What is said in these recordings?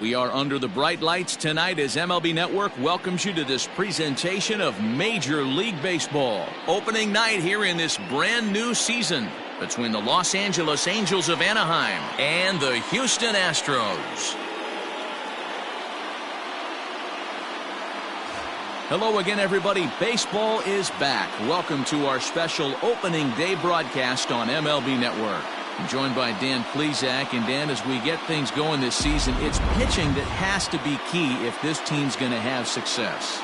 We are under the bright lights tonight as MLB Network welcomes you to this presentation of Major League Baseball. Opening night here in this brand new season between the Los Angeles Angels of Anaheim and the Houston Astros. Hello again, everybody. Baseball is back. Welcome to our special opening day broadcast on MLB Network. I'm joined by Dan Plesac. And Dan, as we get things going this season, it's pitching that has to be key if this team's going to have success.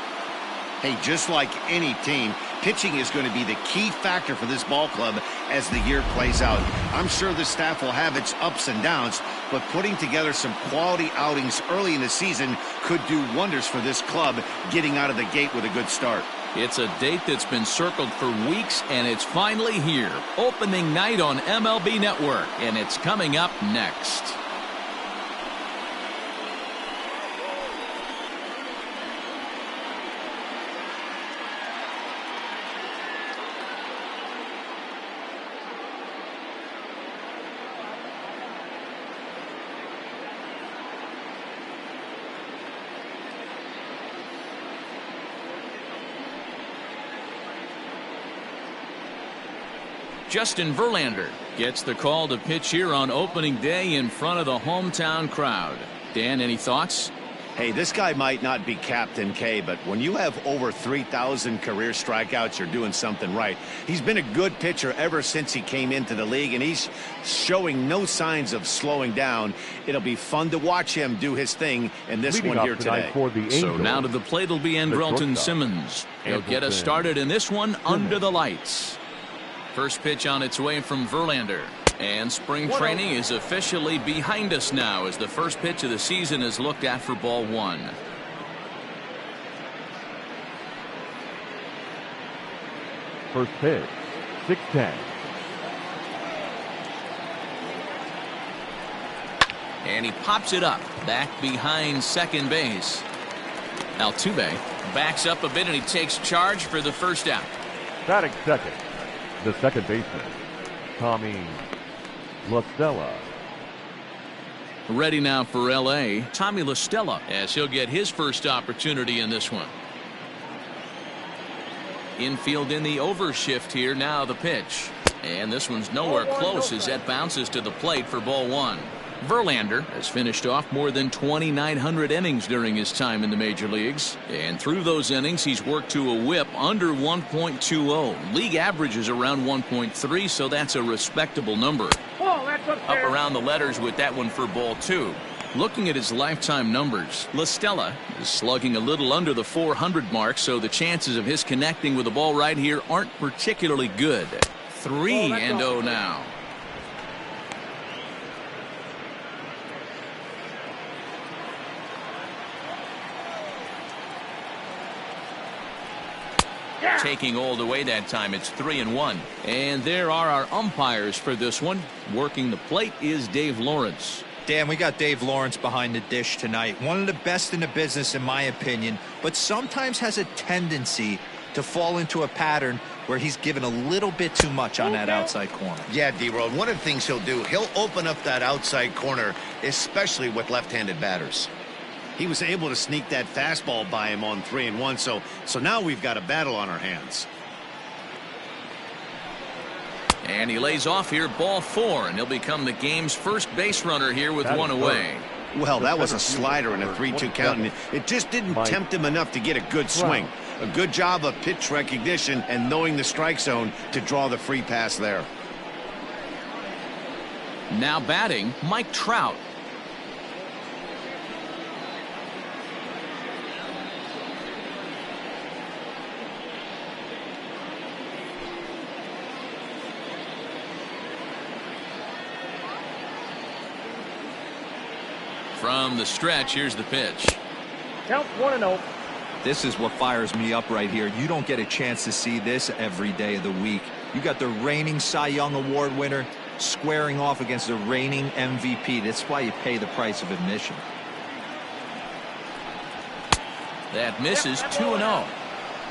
Hey, just like any team, pitching is going to be the key factor for this ball club as the year plays out. I'm sure the staff will have its ups and downs, but putting together some quality outings early in the season could do wonders for this club getting out of the gate with a good start. It's a date that's been circled for weeks, and it's finally here. Opening night on MLB Network, and it's coming up next. Justin Verlander gets the call to pitch here on opening day in front of the hometown crowd. Dan, any thoughts? Hey, this guy might not be Captain K, but when you have over 3,000 career strikeouts, you're doing something right. He's been a good pitcher ever since he came into the league, and he's showing no signs of slowing down. It'll be fun to watch him do his thing in this one here today. So now to the plate will be Andrelton Simmons. He'll get us started in this one under the lights. First pitch on its way from Verlander. And spring training is officially behind us now as the first pitch of the season is looked at for ball one. First pitch, 6-10. And he pops it up back behind second base. Altuve backs up a bit and he takes charge for the first out. Batting second, the second baseman, Tommy La Stella. Ready now for L.A., Tommy La Stella, as he'll get his first opportunity in this one. Infield in the overshift here, now the pitch. And this one's nowhere close as that bounces to the plate for ball one. Verlander has finished off more than 2,900 innings during his time in the major leagues. And through those innings, he's worked to a whip under 1.20. League average is around 1.3, so that's a respectable number. Up around the letters with that one for ball two. Looking at his lifetime numbers, La Stella is slugging a little under the 400 mark, so the chances of his connecting with the ball right here aren't particularly good. 3-0 now. Taking all the way that time, it's 3-1. And there are our umpires for this one. Working the plate is Dave Lawrence. Dan, we got Dave Lawrence behind the dish tonight. One of the best in the business, in my opinion, but sometimes has a tendency to fall into a pattern where he's given a little bit too much on that outside corner. Yeah, D-Road, one of the things he'll do, he'll open up that outside corner, especially with left-handed batters. He was able to sneak that fastball by him on 3-1, so now we've got a battle on our hands. And he lays off here, ball four, and he'll become the game's first base runner here with one away. Well, that was a slider in a 3-2 count, and it just didn't tempt him enough to get a good swing. A good job of pitch recognition and knowing the strike zone to draw the free pass there. Now batting, Mike Trout. From the stretch, here's the pitch. Count 1-0. This is what fires me up right here. You don't get a chance to see this every day of the week. You got the reigning Cy Young Award winner squaring off against the reigning MVP. That's why you pay the price of admission. That misses 2-0.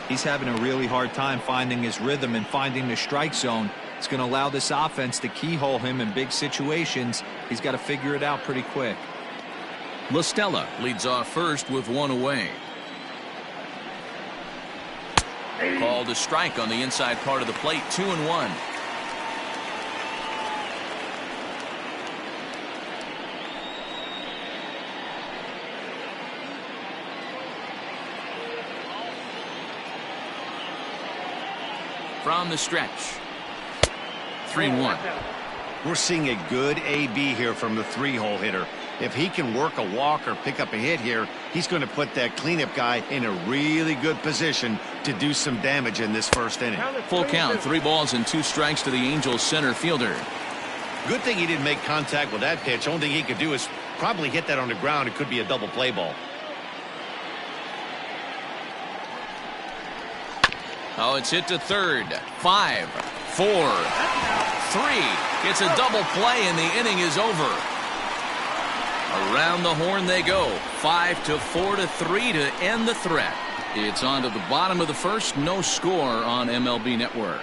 He's having a really hard time finding his rhythm and finding the strike zone. It's going to allow this offense to keyhole him in big situations. He's got to figure it out pretty quick. LaStella leads off first with one away. Called a strike on the inside part of the plate. 2-1. From the stretch. 3-1. We're seeing a good AB here from the three-hole hitter. If he can work a walk or pick up a hit here, he's going to put that cleanup guy in a really good position to do some damage in this first inning. Full count, 3 balls and 2 strikes to the Angels center fielder. Good thing he didn't make contact with that pitch. Only thing he could do is probably hit that on the ground. It could be a double play ball. Oh, it's hit to third. 5, 4, 3. It's a double play and the inning is over. Around the horn they go. 5-4-3 to end the threat. It's on to the bottom of the first. No score on MLB Network.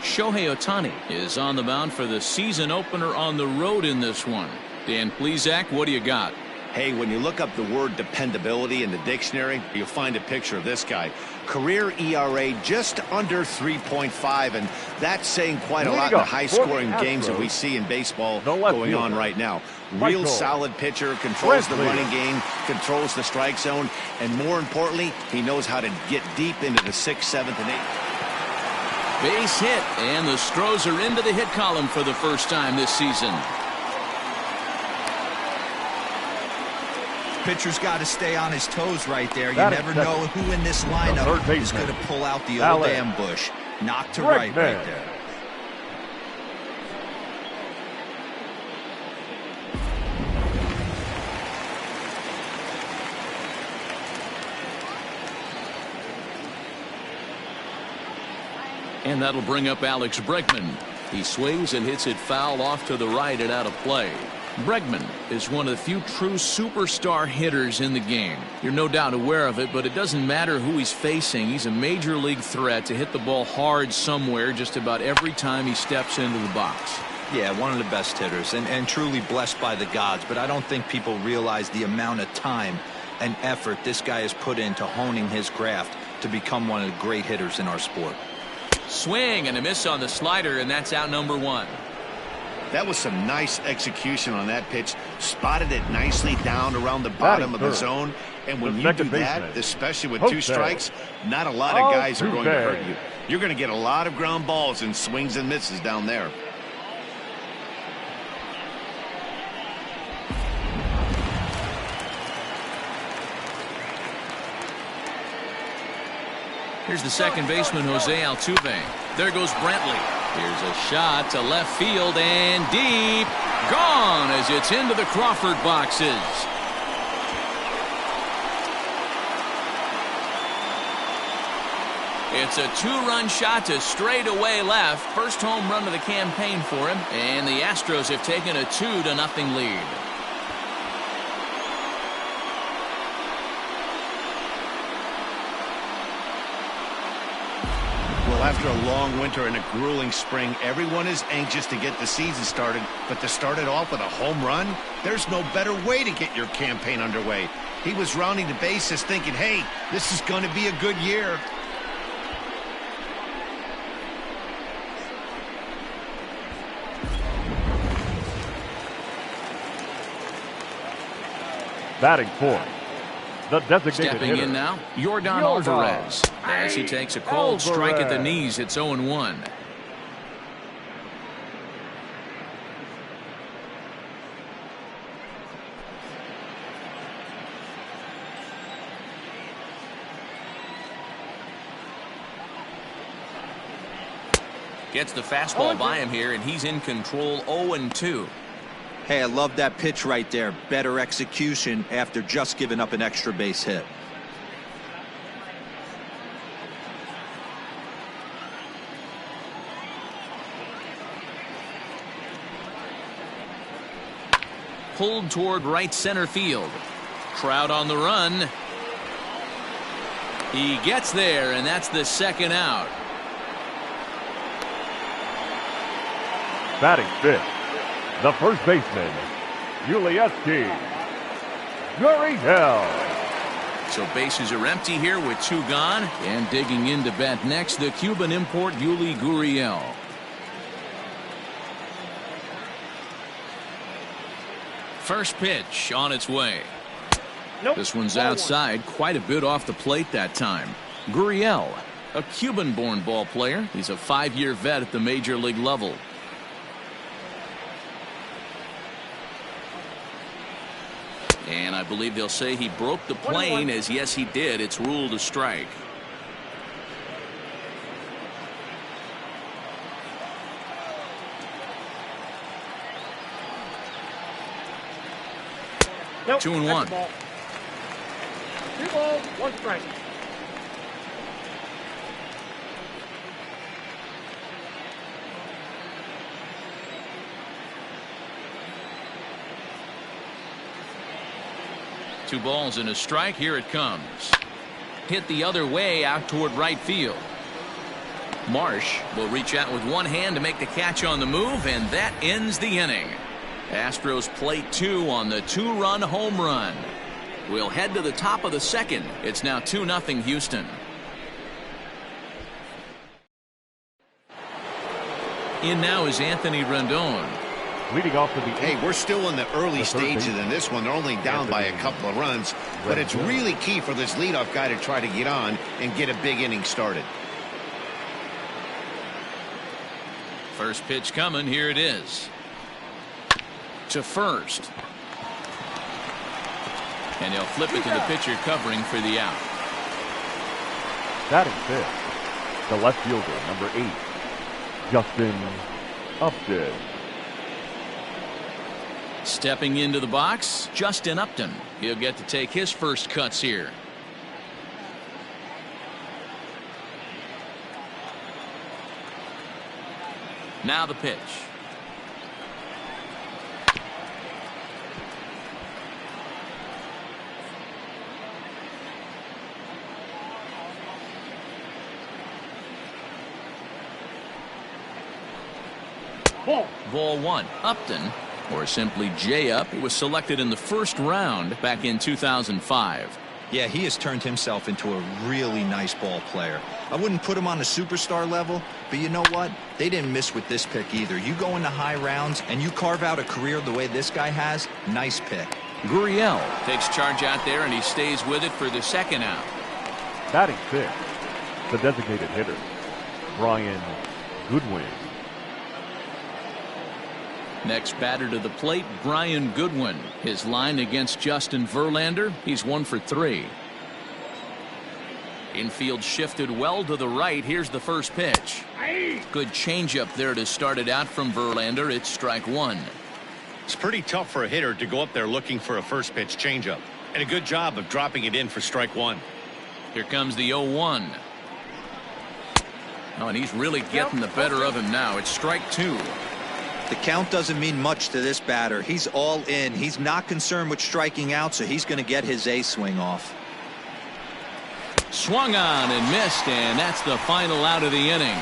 Shohei Ohtani is on the mound for the season opener on the road in this one. Dan Plesac, what do you got? Hey, when you look up the word dependability in the dictionary, you'll find a picture of this guy. Career ERA just under 3.5, and that's saying quite a lot in the high-scoring games that we see in baseball going on right now. Real solid pitcher, controls the running game, controls the strike zone, and more importantly, he knows how to get deep into the 6th, 7th, and 8th. Base hit, and the Stros are into the hit column for the first time this season. Pitcher's got to stay on his toes right there. You never know who in this lineup is going to pull out the old ambush. Knock to right there. And that'll bring up Alex Bregman. He swings and hits it foul off to the right and out of play. Bregman is one of the few true superstar hitters in the game. You're no doubt aware of it, but it doesn't matter who he's facing. He's a major league threat to hit the ball hard somewhere just about every time he steps into the box. Yeah, one of the best hitters and truly blessed by the gods, but I don't think people realize the amount of time and effort this guy has put into honing his craft to become one of the great hitters in our sport. Swing and a miss on the slider, and that's out number 1. That was some nice execution on that pitch. Spotted it nicely down around the bottom of the zone. And when you do that, especially with 2 strikes, not a lot of guys are going to hurt you. You're going to get a lot of ground balls and swings and misses down there. Here's the second baseman, Jose Altuve. There goes Brantley. Here's a shot to left field and deep. Gone as it's into the Crawford boxes. It's a 2-run shot to straightaway left. First home run of the campaign for him. And the Astros have taken a 2-0 lead. After a long winter and a grueling spring, everyone is anxious to get the season started, but to start it off with a home run, there's no better way to get your campaign underway. He was rounding the bases thinking, hey, this is going to be a good year. Batting fourth, the designated Stepping hitter. in now, Yordan Alvarez. As he takes a cold strike at the knees, it's 0-1. Gets the fastball by him here, and he's in control. 0-2. Hey, I love that pitch right there. Better execution after just giving up an extra base hit. Pulled toward right center field. Trout on the run. He gets there, and that's the second out. Batting fifth, the first baseman, Yulieski Gurriel. So bases are empty here with 2 gone. And digging in to bat next, the Cuban import Yuli Gurriel. First pitch on its way. Nope. This one's outside, quite a bit off the plate that time. Gurriel, a Cuban-born ball player. He's a 5-year vet at the major league level. And I believe they'll say he broke the plane, as yes he did. It's ruled a strike. Nope. 2-1. 2 balls, 1 strike. Two balls and a strike. Here it comes. Hit the other way out toward right field. Marsh will reach out with one hand to make the catch on the move, and that ends the inning. Astros play 2 on the 2-run home run. We'll head to the top of the second. It's now 2-0 Houston. In now is Anthony Rendon. Leading off to the Hey, we're still in the early stages in this one. They're only down by a couple of runs, but it's really key for this leadoff guy to try to get on and get a big inning started. First pitch coming. Here it is. To first. And he'll flip it to the pitcher covering for the out. batting fifth, the left fielder, number 8, Justin Upton. Stepping into the box, Justin Upton. He'll get to take his first cuts here. Now the pitch. Ball 1. Upton, or simply J-Up, he was selected in the first round back in 2005. Yeah, he has turned himself into a really nice ball player. I wouldn't put him on the superstar level, but you know what? They didn't miss with this pick either. You go into high rounds and you carve out a career the way this guy has, nice pick. Gurriel takes charge out there, and he stays with it for the second out. Batting fifth, the designated hitter, Brian Goodwin. Next batter to the plate, Brian Goodwin. His line against Justin Verlander, he's 1 for 3. Infield shifted well to the right. Here's the first pitch. Good changeup there to start it out from Verlander. It's strike 1. It's pretty tough for a hitter to go up there looking for a first pitch changeup, and a good job of dropping it in for strike 1. Here comes the 0-1. Oh, and he's really getting the better of him now. It's strike 2. The count doesn't mean much to this batter. He's all in. He's not concerned with striking out, so he's going to get his A swing off. Swung on and missed, and that's the final out of the inning.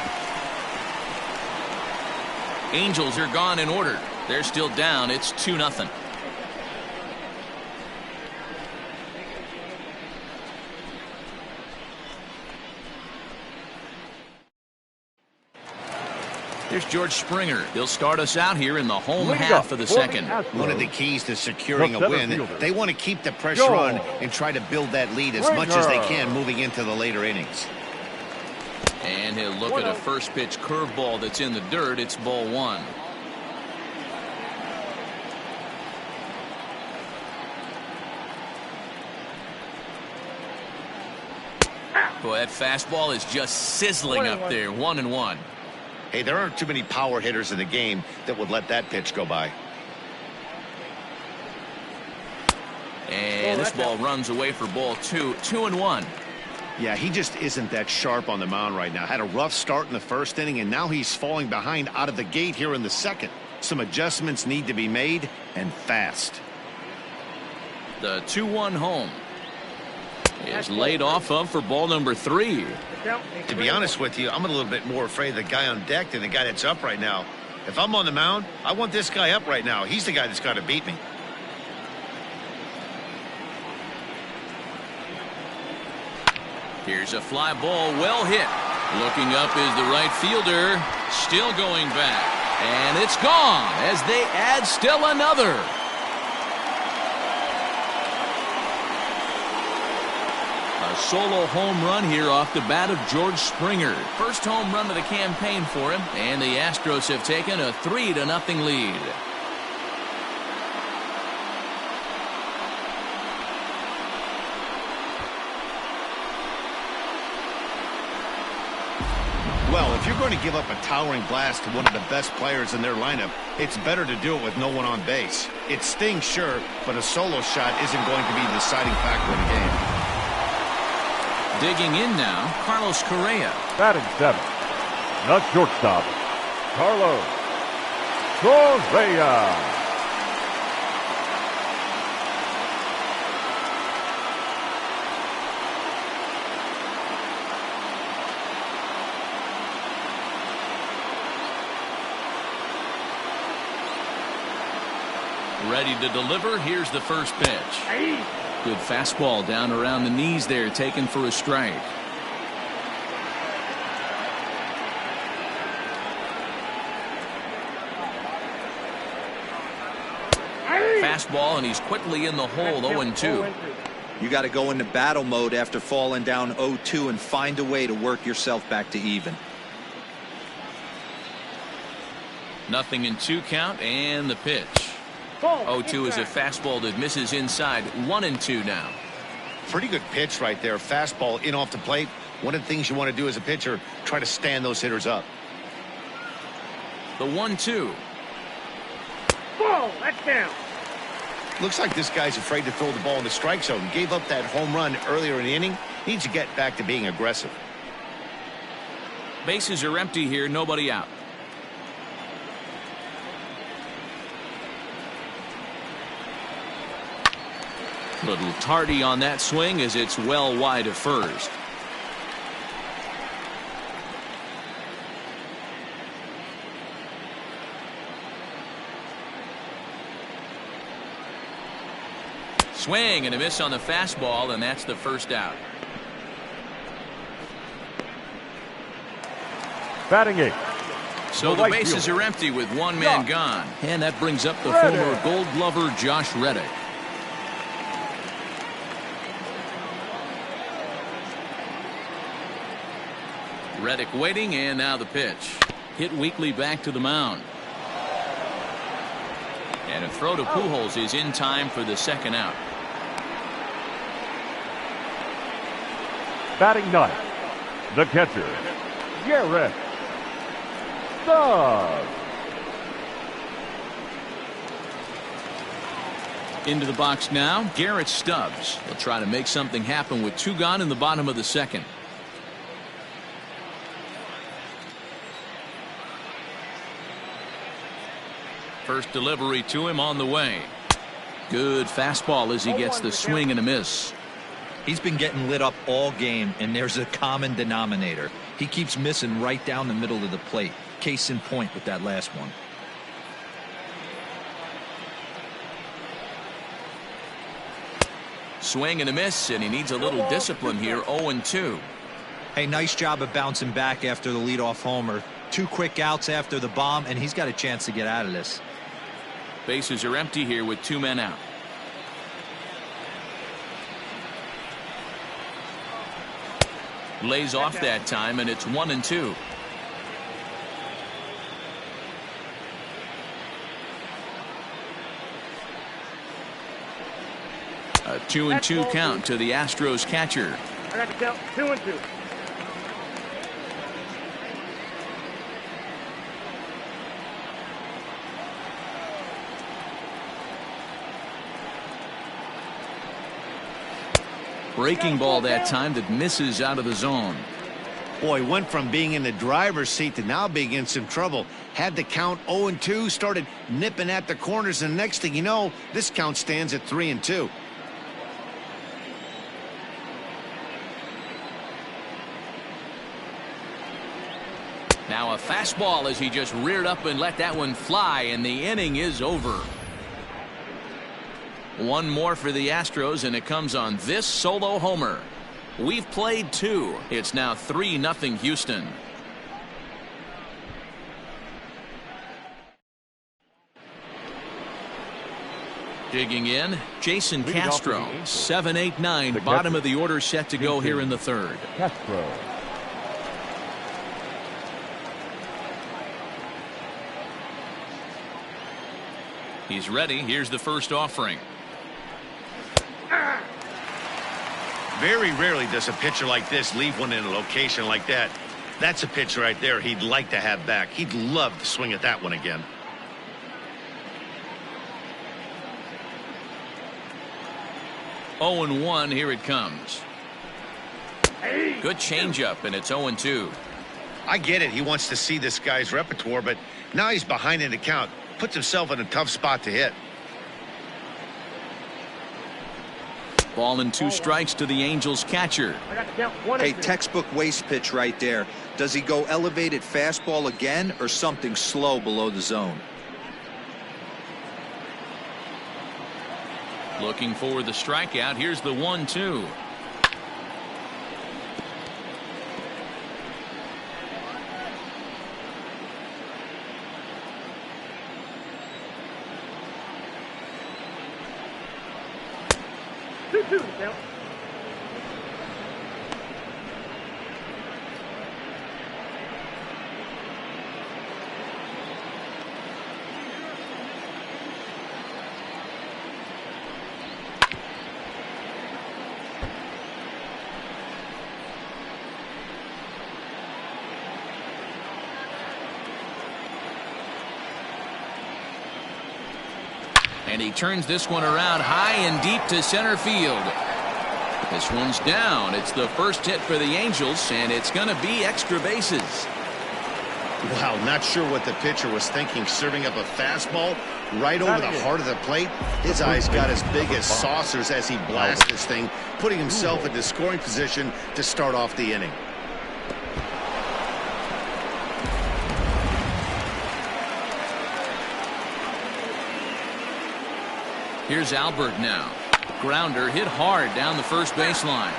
Angels are gone in order. They're still down. It's 2-0. Here's George Springer. He'll start us out here in the home half of the second. One of the keys to securing a win, they want to keep the pressure on and try to build that lead as much as they can moving into the later innings. And he'll look at a first pitch curveball that's in the dirt. It's ball 1. Boy, that fastball is just sizzling up there. 1-1. Hey, there aren't too many power hitters in the game that would let that pitch go by. And this ball runs away for ball 2. 2-1. Yeah, he just isn't that sharp on the mound right now. Had a rough start in the first inning, and now he's falling behind out of the gate here in the second. Some adjustments need to be made, and fast. The 2-1 home is laid off of for ball number 3. To be honest with you, I'm a little bit more afraid of the guy on deck than the guy that's up right now. If I'm on the mound, I want this guy up right now. He's the guy that's got to beat me. Here's a fly ball, well hit. Looking up is the right fielder. Still going back. And it's gone as they add still another. A solo home run here off the bat of George Springer. First home run of the campaign for him, and the Astros have taken a 3-0 lead. Well, if you're going to give up a towering blast to one of the best players in their lineup, it's better to do it with no one on base. It stings, sure, but a solo shot isn't going to be the deciding factor in the game. Digging in now, Carlos Correa. Batting 7th, the shortstop, Carlos Correa. Ready to deliver. Here's the first pitch. Good fastball down around the knees there, taken for a strike. Fastball, and he's quickly in the hole. 0-2. You got to go into battle mode after falling down 0-2 and find a way to work yourself back to even. 0-2 count, and the pitch. 0-2 is a fastball that misses inside. 1-2 now. Pretty good pitch right there. Fastball in off the plate. One of the things you want to do as a pitcher, try to stand those hitters up. The 1-2. Ball, that's down. Looks like this guy's afraid to throw the ball in the strike zone. Gave up that home run earlier in the inning. Needs to get back to being aggressive. Bases are empty here. Nobody out. Little tardy on that swing as it's well wide of first. Swing and a miss on the fastball, and that's the first out. Batting 8th. So the bases are empty with one man gone. And that brings up the former Gold Glover Josh Reddick. Reddick waiting, and now the pitch. Hit weakly back to the mound. And a throw to Pujols is in time for the second out. Batting 9th, the catcher, Garrett Stubbs. Into the box now, Garrett Stubbs. He'll try to make something happen with 2 gone in the bottom of the second. First delivery to him on the way. Good fastball as he gets the swing and a miss. He's been getting lit up all game, and there's a common denominator. He keeps missing right down the middle of the plate. Case in point with that last one. Swing and a miss, and he needs a little discipline here. 0-2. Hey, nice job of bouncing back after the leadoff homer. 2 quick outs after the bomb, and he's got a chance to get out of this. Bases are empty here with 2 men out. Lays off that time, and it's 1-2. A 2-2 count to the Astros catcher. I got to count 2-2. Breaking ball that time that misses out of the zone. Boy, went from being in the driver's seat to now being in some trouble. Had the count 0-2, started nipping at the corners, and next thing you know, this count stands at 3-2. Now a Fastball as he just reared up and let that one fly, and the inning is over. One more for the Astros, and it comes on this solo homer. We've played 2. It's now 3-0 Houston. Digging in, Jason Castro, 7, 8, 9, bottom of the order set to go here in the third. Castro. He's ready. Here's the first offering. Very rarely does a pitcher like this leave one in a location like that. That's a pitch right there he'd like to have back. He'd love to swing at that one again. Oh, 0-1, here it comes. Good changeup, and it's 0-2. I get it. He wants to see this guy's repertoire, but now he's behind in the count. Puts himself in a tough spot to hit. Ball and 2 strikes to the Angels catcher. Hey, textbook waste pitch right there. Does he go elevated fastball again or something slow below the zone? Looking for the strikeout. Here's the 1-2. And he turns this one around high and deep to center field. This one's down. It's the first hit for the Angels, and it's going to be extra bases. Wow, not sure what the pitcher was thinking, serving up a fastball right over the heart of the plate. His eyes got as big as saucers as he blasted this thing, putting himself into scoring position to start off the inning. Here's Albert now. Grounder hit hard down the first baseline.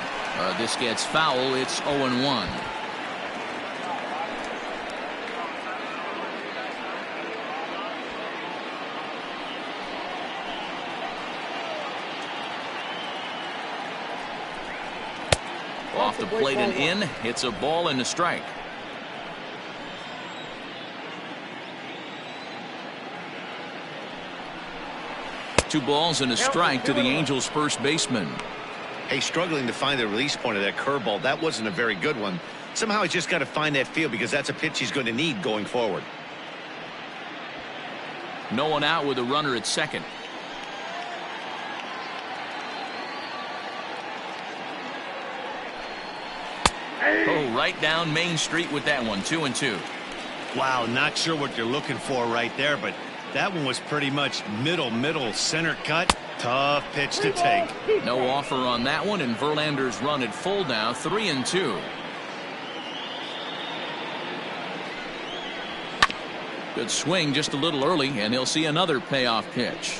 This gets foul. It's 0-1. Off the plate and in. It's a ball and a strike. Two balls and a strike to the Angels' first baseman. Hey, struggling to find the release point of that curveball. That wasn't a very good one. Somehow he's just got to find that feel because that's a pitch he's going to need going forward. No one out with a runner at second. Oh, right down Main Street with that one. 2-2. Wow, not sure what you're looking for right there, but that one was pretty much middle center cut. Tough pitch to take. No offer on that one, and Verlander's run at full now. 3-2. Good swing just a little early, and he'll see another payoff pitch.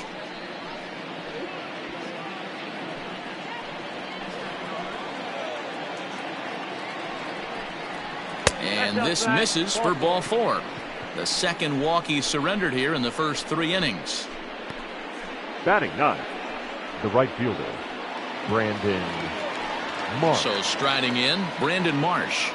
And this misses for ball 4. The second walk he surrendered here in the first 3 innings. Batting 9, the right fielder, Brandon Marsh. So striding in, Brandon Marsh.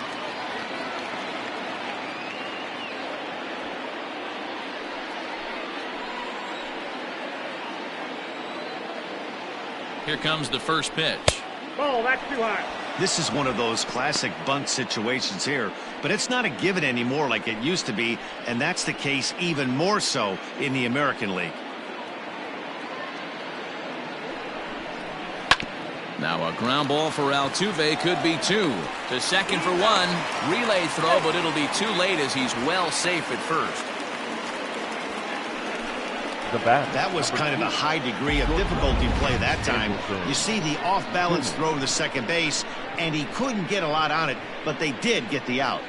Here comes the first pitch. Ball, that's too high. This is one of those classic bunt situations here, but it's not a given anymore like it used to be, and that's the case even more so in the American League. Now a ground ball for Altuve could be 2. To second for 1. Relay throw, but it'll be too late as he's well safe at first. The bat. That was kind of a high degree of difficulty play that time. You see the off-balance throw to the second base, and he couldn't get a lot on it, but they did get the out.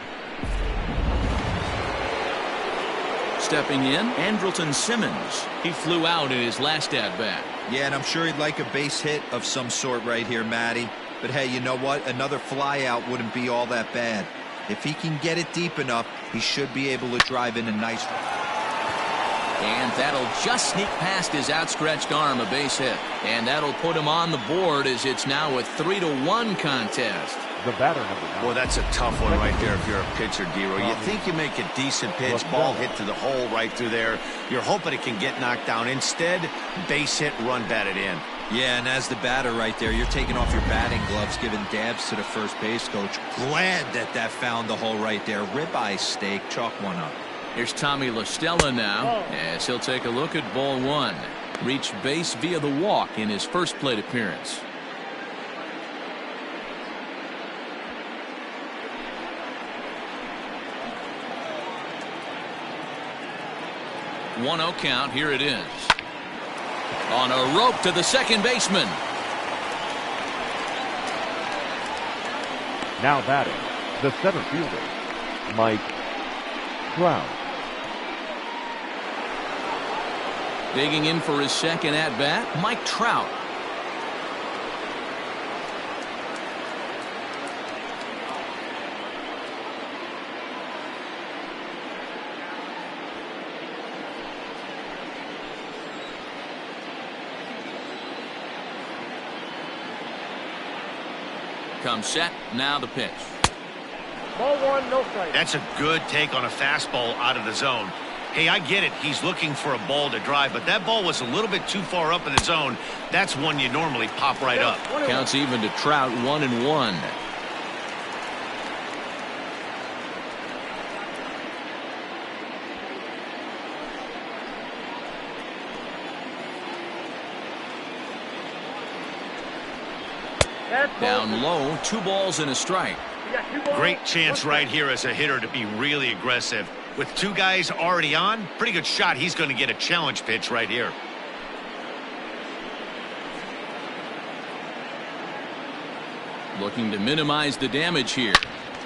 stepping in, Andrelton Simmons. He flew out in his last at-bat. Yeah, and I'm sure he'd like a base hit of some sort right here, Matty. But hey, you know what? Another fly out wouldn't be all that bad. If he can get it deep enough, he should be able to drive in a nice. And that'll just sneak past his outstretched arm, a base hit. And that'll put him on the board as it's now a 3-1 contest. The batter, number 9. Well, that's a tough one right there if you're a pitcher, Dero. You think you make a decent pitch, ball hit to the hole right through there. You're hoping it can get knocked down. Instead, base hit, run batted in. Yeah, and as the batter right there, you're taking off your batting gloves, giving dabs to the first base coach. Glad that found the hole right there. Ribeye steak, chalk one up. Here's Tommy La Stella now, as he'll take a look at ball 1. Reached base via the walk in his first plate appearance. One-0 count. Here it is. On a rope to the second baseman. Now batting, the center fielder, Mike Trout. Digging in for his second at-bat, Mike Trout. Comes set, now the pitch. Ball 1, no strike. That's a good take on a fastball out of the zone. Hey, I get it. He's looking for a ball to drive, but that ball was a little bit too far up in the zone. That's one you normally pop right up. Counts even to Trout, 1-1. Down low, 2 balls and a strike. Great chance right here as a hitter to be really aggressive. With 2 guys already on, pretty good shot. He's going to get a challenge pitch right here. Looking to minimize the damage here.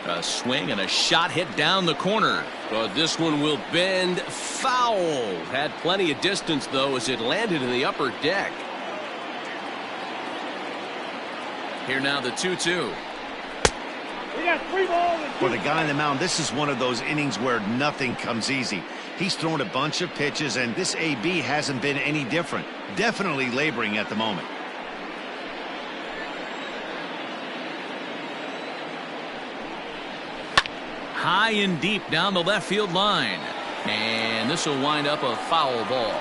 A swing and a shot hit down the corner. But this one will bend foul. Had plenty of distance, though, as it landed in the upper deck. Here now the 2-2. We got 3 balls and 2 For the guy on the mound, this is one of those innings where nothing comes easy. He's thrown a bunch of pitches, and this AB hasn't been any different. Definitely laboring at the moment. High and deep down the left field line. And this will wind up a foul ball.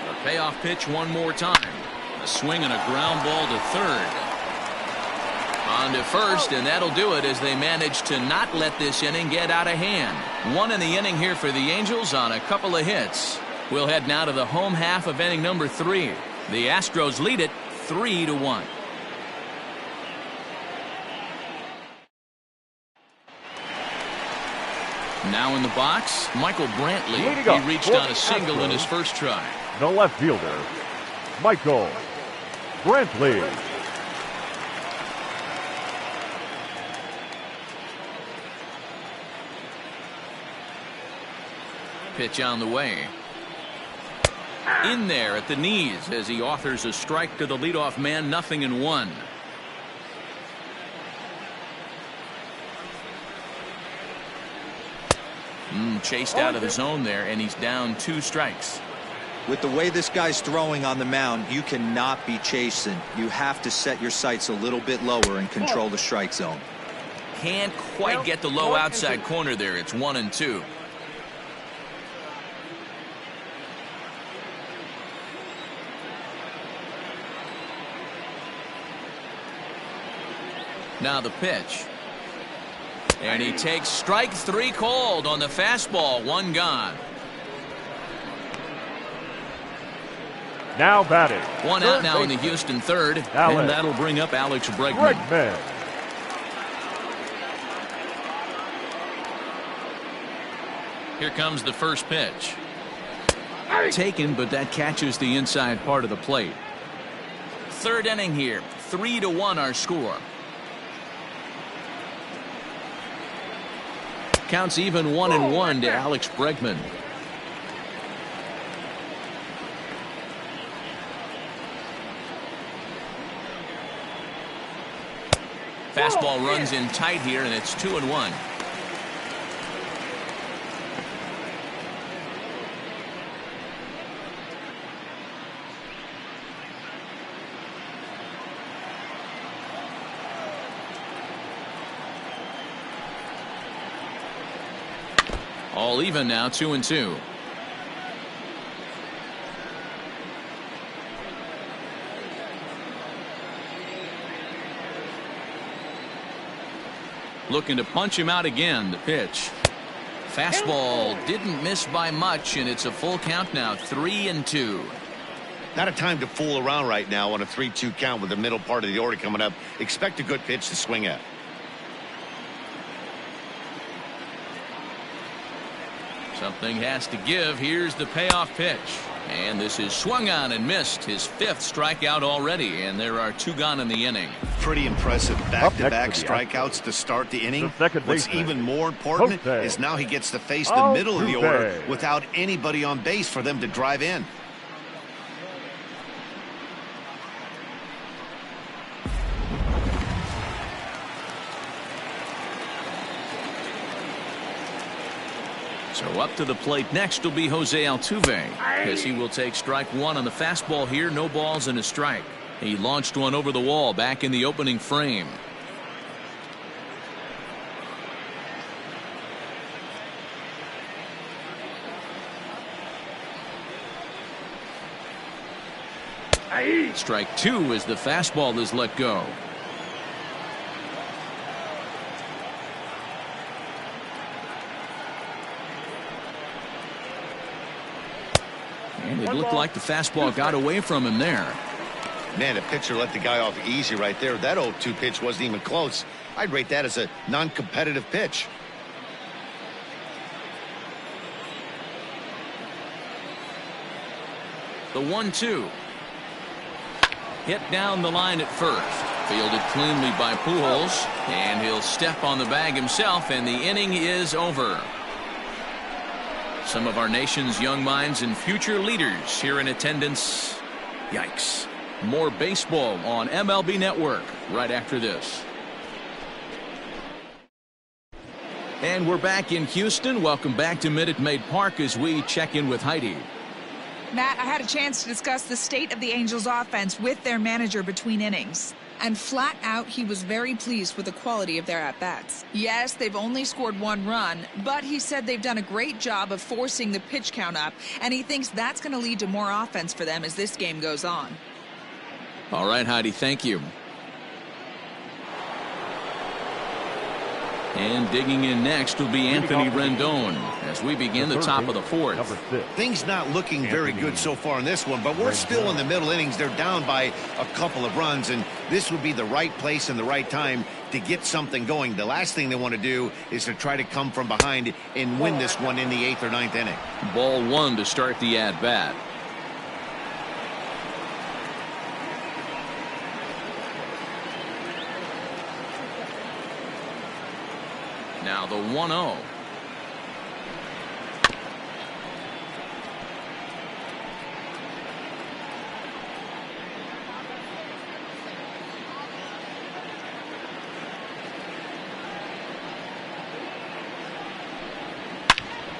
The payoff pitch one more time. A swing and a ground ball to third. On to first, and that'll do it as they manage to not let this inning get out of hand. 1 in the inning here for the Angels on a couple of hits. We'll head now to the home half of inning number 3. The Astros lead it 3-1. Now in the box, Michael Brantley. He reached on a single in his first try. The left fielder, Michael Brantley. Pitch on the way. In there at the knees as he authors a strike to the leadoff man, 0-1. Chased out of the zone there, and he's down 2 strikes. With the way this guy's throwing on the mound, you cannot be chasing. You have to set your sights a little bit lower and control the strike zone. Can't quite get the low outside corner there. It's 1-2. Now the pitch. And he takes strike 3 called on the fastball. 1 gone. Now batting. 1 out now in the Houston third. And that'll bring up Alex Bregman. Here comes the first pitch. Taken, but that catches the inside part of the plate. Third inning here. 3-1 our score. Counts even 1-1 to Alex Bregman. Fastball runs in tight here, and it's 2-1. All even now, 2-2. Looking to punch him out again. The pitch. Fastball didn't miss by much, and it's a full count now, 3-2. Not a time to fool around right now on a 3-2 count with the middle part of the order coming up. Expect a good pitch to swing at. Something has to give. Here's the payoff pitch. And this is swung on and missed. His 5th strikeout already, and there are 2 gone in the inning. Pretty impressive back-to-back strikeouts to start the inning. What's even more important is now he gets to face the middle of the order without anybody on base for them to drive in. So up to the plate next will be Jose Altuve, as he will take strike 1 on the fastball here. No balls and a strike. He launched one over the wall back in the opening frame. Strike 2 as the fastball is let go. And it looked like the fastball got away from him there. Man, the pitcher let the guy off easy right there. That 0-2 pitch wasn't even close. I'd rate that as a non-competitive pitch. The 1-2. Hit down the line at first. Fielded cleanly by Pujols. And he'll step on the bag himself, and the inning is over. Some of our nation's young minds and future leaders here in attendance. Yikes. More baseball on MLB Network right after this. And we're back in Houston. Welcome back to Minute Maid Park as we check in with Heidi. Matt, I had a chance to discuss the state of the Angels offense with their manager between innings. And flat out, he was very pleased with the quality of their at-bats. Yes, they've only scored 1 run, but he said they've done a great job of forcing the pitch count up, and he thinks that's going to lead to more offense for them as this game goes on. All right, Heidi, thank you. And digging in next will be Anthony Rendon as we begin the top of the 4th. Things not looking very good so far in this one, but we're still in the middle innings. They're down by a couple of runs, and this would be the right place and the right time to get something going. The last thing they want to do is to try to come from behind and win this one in the 8th or 9th inning. Ball 1 to start the at-bat. Now the 1-0.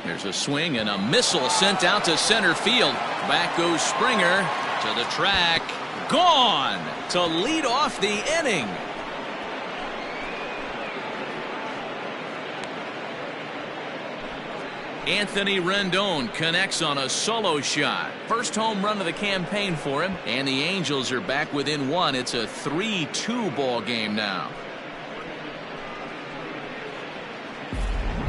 There's a swing and a missile sent out to center field. Back goes Springer to the track. Gone to lead off the inning. Anthony Rendon connects on a solo shot. First home run of the campaign for him, and the Angels are back within 1. It's a 3-2 ball game now.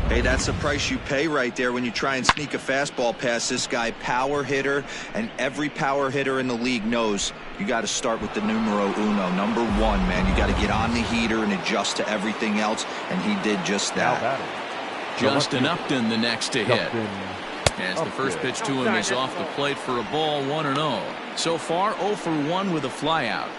Hey, that's the price you pay right there when you try and sneak a fastball past this guy. Power hitter, and every power hitter in the league knows you got to start with the numero uno, number 1, man. You got to get on the heater and adjust to everything else, and he did just that. Justin Upton the next to hit. As the first pitch to him is off the plate for a ball, 1-0. So far 0 for 1 with a flyout.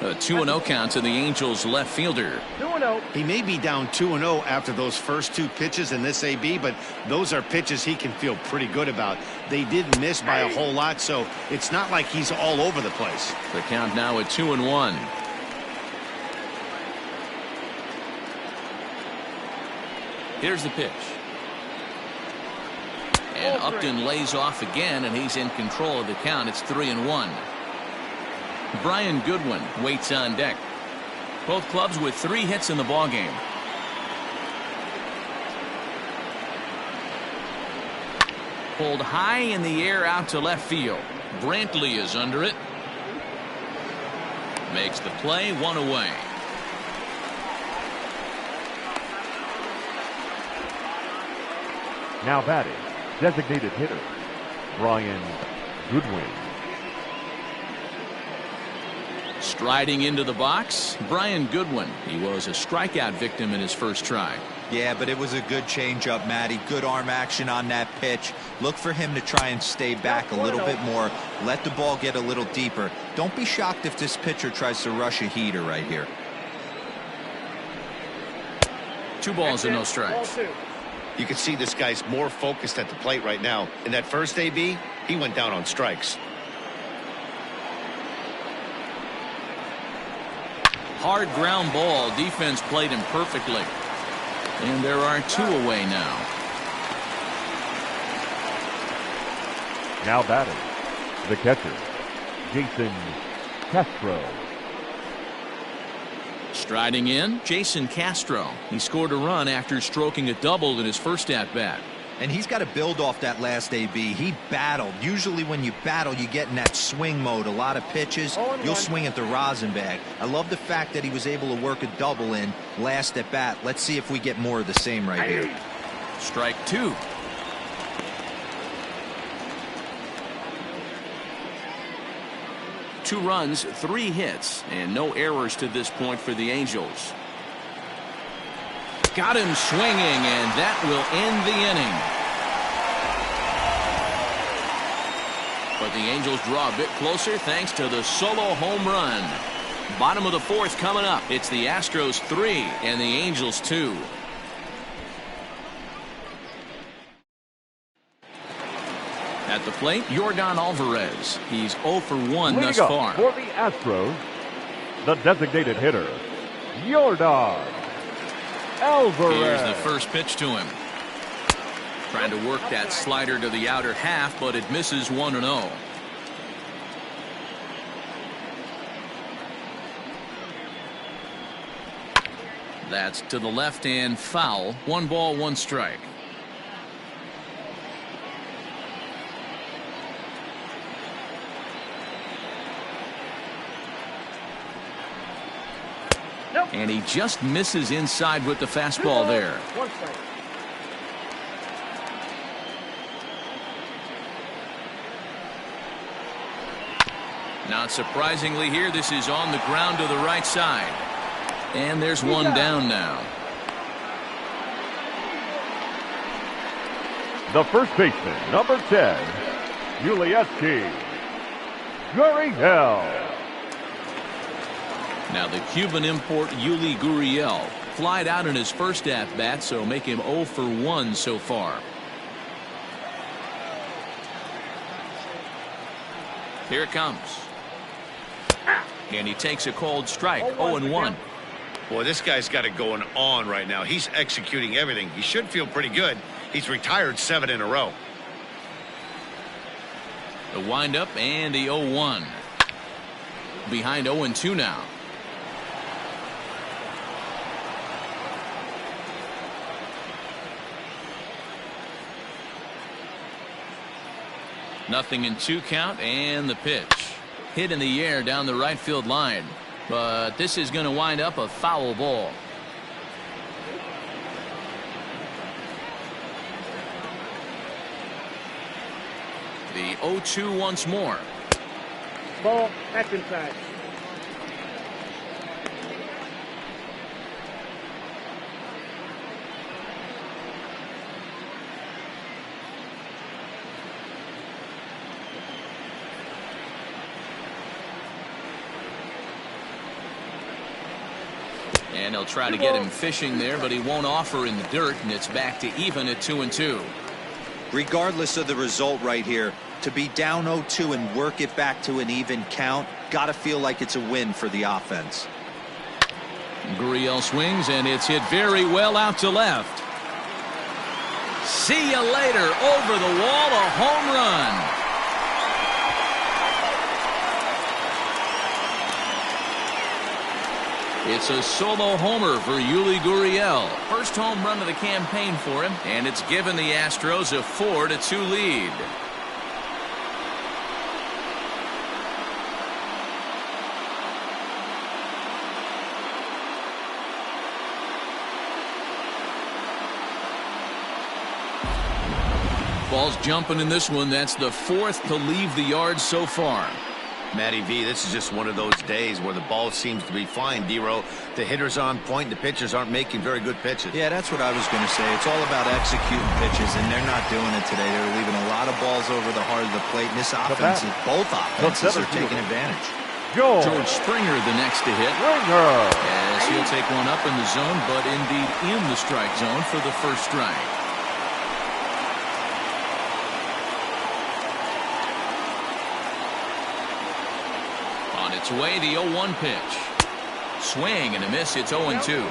A 2-0 count to the Angels left fielder. 2-0. He may be down 2-0 after those first 2 pitches in this AB, but those are pitches he can feel pretty good about. They did miss by a whole lot, so it's not like he's all over the place. The count now at 2-1. Here's the pitch. And Upton lays off again, and he's in control of the count. It's 3-1. Brian Goodwin waits on deck. Both clubs with 3 hits in the ballgame. Pulled high in the air out to left field. Brantley is under it. Makes the play, 1 away. Now batting, designated hitter, Brian Goodwin. Striding into the box, Brian Goodwin. He was a strikeout victim in his first try. Yeah, but it was a good changeup, Matty. Good arm action on that pitch. Look for him to try and stay back a little bit more. Let the ball get a little deeper. Don't be shocked if this pitcher tries to rush a heater right here. 2 balls and no strikes. You can see this guy's more focused at the plate right now. In that first AB, he went down on strikes. Hard ground ball. Defense played him perfectly. And there are 2 away now. Now batting, the catcher, Jason Castro. Striding in, Jason Castro. He scored a run after stroking a double in his first at-bat. And he's got to build off that last AB. He battled. Usually when you battle, you get in that swing mode. A lot of pitches, you'll swing at the rosin bag. I love the fact that he was able to work a double in last at bat. Let's see if we get more of the same right here. Strike 2. Two runs, 3 hits, and no errors to this point for the Angels. Got him swinging, and that will end the inning. But the Angels draw a bit closer thanks to the solo home run. Bottom of the 4th coming up. It's the Astros 3 and the Angels 2. At the plate, Yordan Alvarez. He's 0 for 1 thus far. For the Astros, the designated hitter, Yordan Alvarez. Here's the first pitch to him. Trying to work that slider to the outer half, but it misses 1-0. That's to the left and foul. 1 ball, 1 strike. And he just misses inside with the fastball there. 1 strike. Not surprisingly here, this is on the ground to the right side. And there's 1 down now. The first baseman, number 10, Yulieski Gurriel. Now the Cuban import Yuli Gurriel flied out in his first at-bat, so make him 0 for 1 so far. Here it comes. And he takes a cold strike. 0-1. Boy, this guy's got it going on right now. He's executing everything. He should feel pretty good. He's retired 7 in a row. The windup and the 0-1. Behind 0-2 now. Nothing in 2 count, and the pitch. Hit in the air down the right field line. But this is going to wind up a foul ball. The 0-2 once more. Ball, that's inside. And he'll try to get him fishing there, but he won't offer in the dirt, and it's back to even at 2-2. Regardless of the result right here, to be down 0-2 and work it back to an even count, gotta feel like it's a win for the offense. Gurriel swings, and it's hit very well out to left. See you later. Over the wall, a home run. It's a solo homer for Yuli Gurriel. First home run of the campaign for him, and it's given the Astros a 4-2 lead. Ball's jumping in this one. That's the fourth to leave the yard so far. Matty V, this is just one of those days where the ball seems to be flying, D-Row. The hitter's on point, the pitchers aren't making very good pitches. Yeah, that's what I was going to say. It's all about executing pitches, and they're not doing it today. They're leaving a lot of balls over the heart of the plate, and this offense, both offenses are taking advantage. George Springer the next to hit. As he'll take one up in the zone, but indeed in the strike zone for the first strike. On its way, the 0-1 pitch. Swing and a miss. It's 0-2.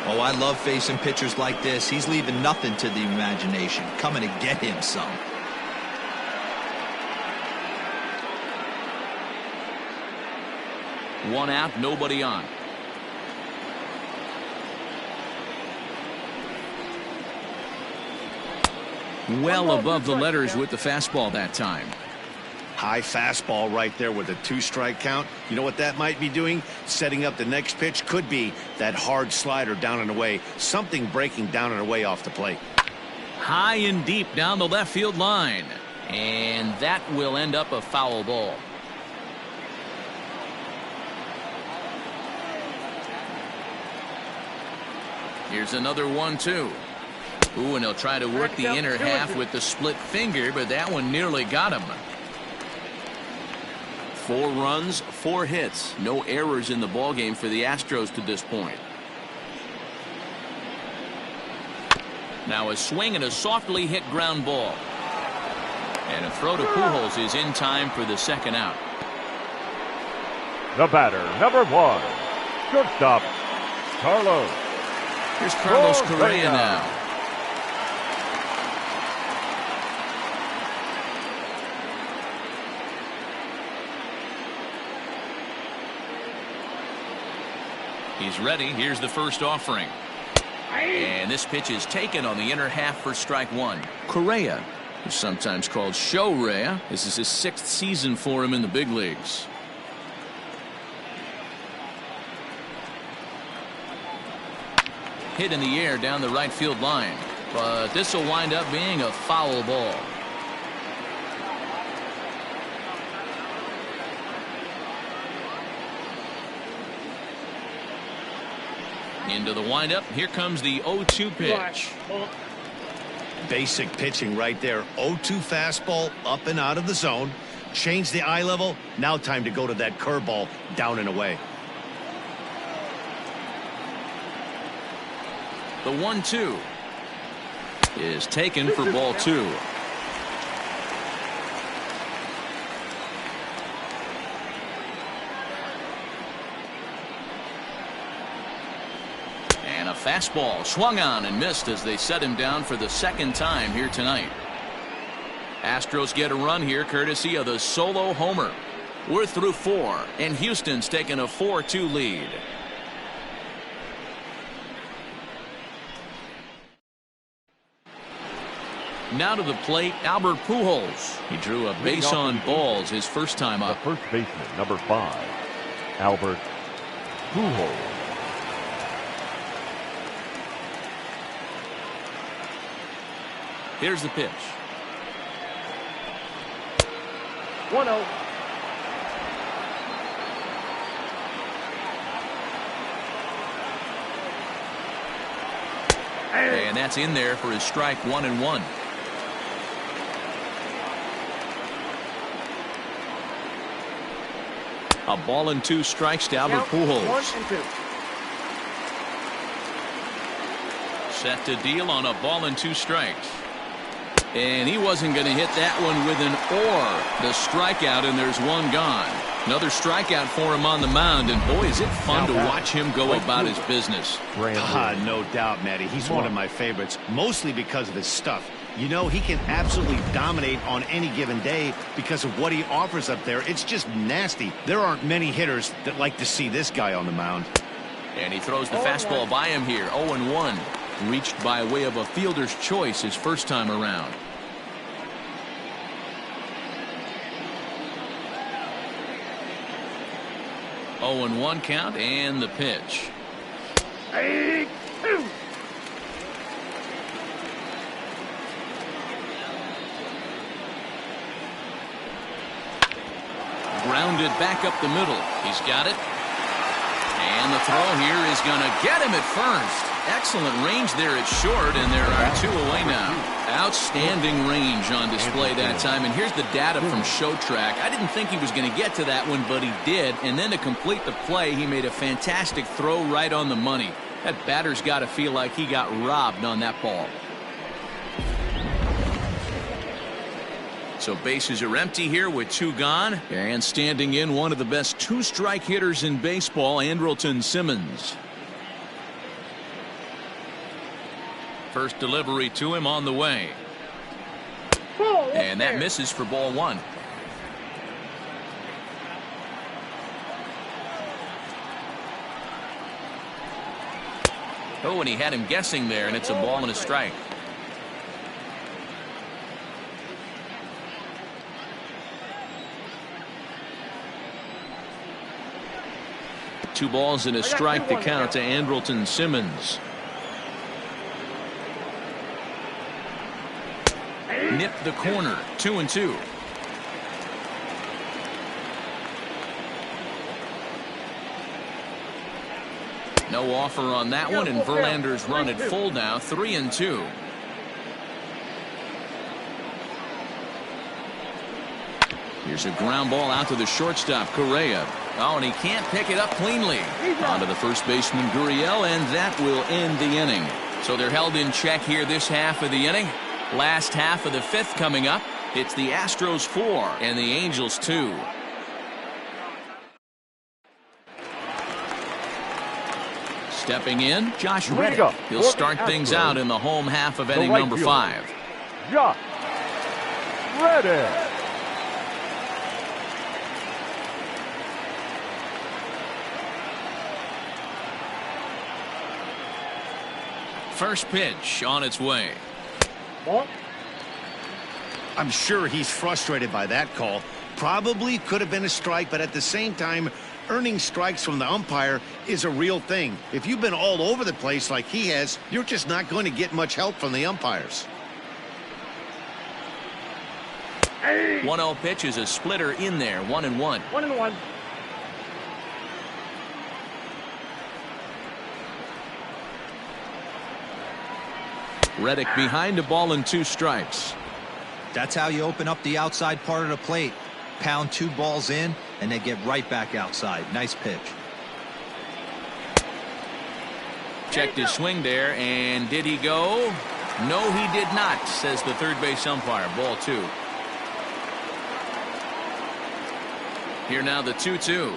Oh, I love facing pitchers like this. He's leaving nothing to the imagination. Coming to get him some. One out, nobody on. Well above the letters with the fastball that time. High fastball right there with a 2-strike count. You know what that might be doing? Setting up the next pitch. Could be that hard slider down and away. Something breaking down and away off the plate. High and deep down the left field line. And that will end up a foul ball. Here's another 1-2. Ooh, and he'll try to work the inner half with the split finger, but that one nearly got him. 4 runs, 4 hits. No errors in the ballgame for the Astros to this point. Now a swing and a softly hit ground ball. And a throw to Pujols is in time for the second out. The batter, number 1, shortstop, Carlos. Here's Carlos Correa now. He's ready. Here's the first offering. And this pitch is taken on the inner half for strike 1. Correa, who's sometimes called Show Rea. This is his 6th season for him in the big leagues. Hit in the air down the right field line. But this will wind up being a foul ball. Into the windup. Here comes the 0-2 pitch. Basic pitching right there. 0-2 fastball up and out of the zone. Change the eye level. Now time to go to that curveball down and away. The 1-2 is taken for ball 2. And a fastball swung on and missed as they set him down for the second time here tonight. Astros get a run here courtesy of the solo homer. We're through 4, and Houston's taking a 4-2 lead. Now to the plate, Albert Pujols. He drew a base on balls his first time up. The first baseman, number 5, Albert Pujols. Here's the pitch. 1-0. And that's in there for his strike 1-1. A ball and 2 strikes to Albert Pujols. 1-2. Set to deal on a ball and 2 strikes. And he wasn't going to hit that one with an or. The strikeout, and there's 1 gone. Another strikeout for him on the mound, and boy, is it fun to watch him go about his business. No doubt, Matty. He's one of my favorites, mostly because of his stuff. You know, he can absolutely dominate on any given day because of what he offers up there. It's just nasty. There aren't many hitters that like to see this guy on the mound. And he throws the fastball by him here. 0-1. Reached by way of a fielder's choice his first time around. Oh, 0-1 count, and the pitch. 3-2. Grounded back up the middle. He's got it. And the throw here is going to get him at first. Excellent range there at short, and there are 2 away now. Outstanding range on display that time. And here's the data from ShowTrack. I didn't think he was going to get to that one, but he did. And then to complete the play, he made a fantastic throw right on the money. That batter's got to feel like he got robbed on that ball. So bases are empty here with 2 gone. And standing in, one of the best 2-strike hitters in baseball, Andrelton Simmons. First delivery to him on the way. And that misses for ball 1. Oh, and he had him guessing there, and it's a ball and a strike. Two balls and a strike to count to Andrelton Simmons. Nipped the corner. 2-2. No offer on that one, and Verlander's run at full now. 3-2. Here's a ground ball out to the shortstop, Correa. Oh, and he can't pick it up cleanly. On to the first baseman, Gurriel, and that will end the inning. So they're held in check here this half of the inning. Last half of the 5th coming up. It's the Astros 4 and the Angels 2. Stepping in, Josh Reddick. He'll start things out in the home half of inning number 5. Josh Reddick. First pitch on its way. I'm sure he's frustrated by that call. Probably could have been a strike, but at the same time, earning strikes from the umpire is a real thing. If you've been all over the place like he has, you're just not going to get much help from the umpires. 1-0 pitch is a splitter in there. 1-1. 1-1. Reddick behind a ball and 2 strikes. That's how you open up the outside part of the plate. Pound 2 balls in, and they get right back outside. Nice pitch. Checked his swing there, and did he go? No, he did not, says the third base umpire. Ball 2. Here now the 2-2.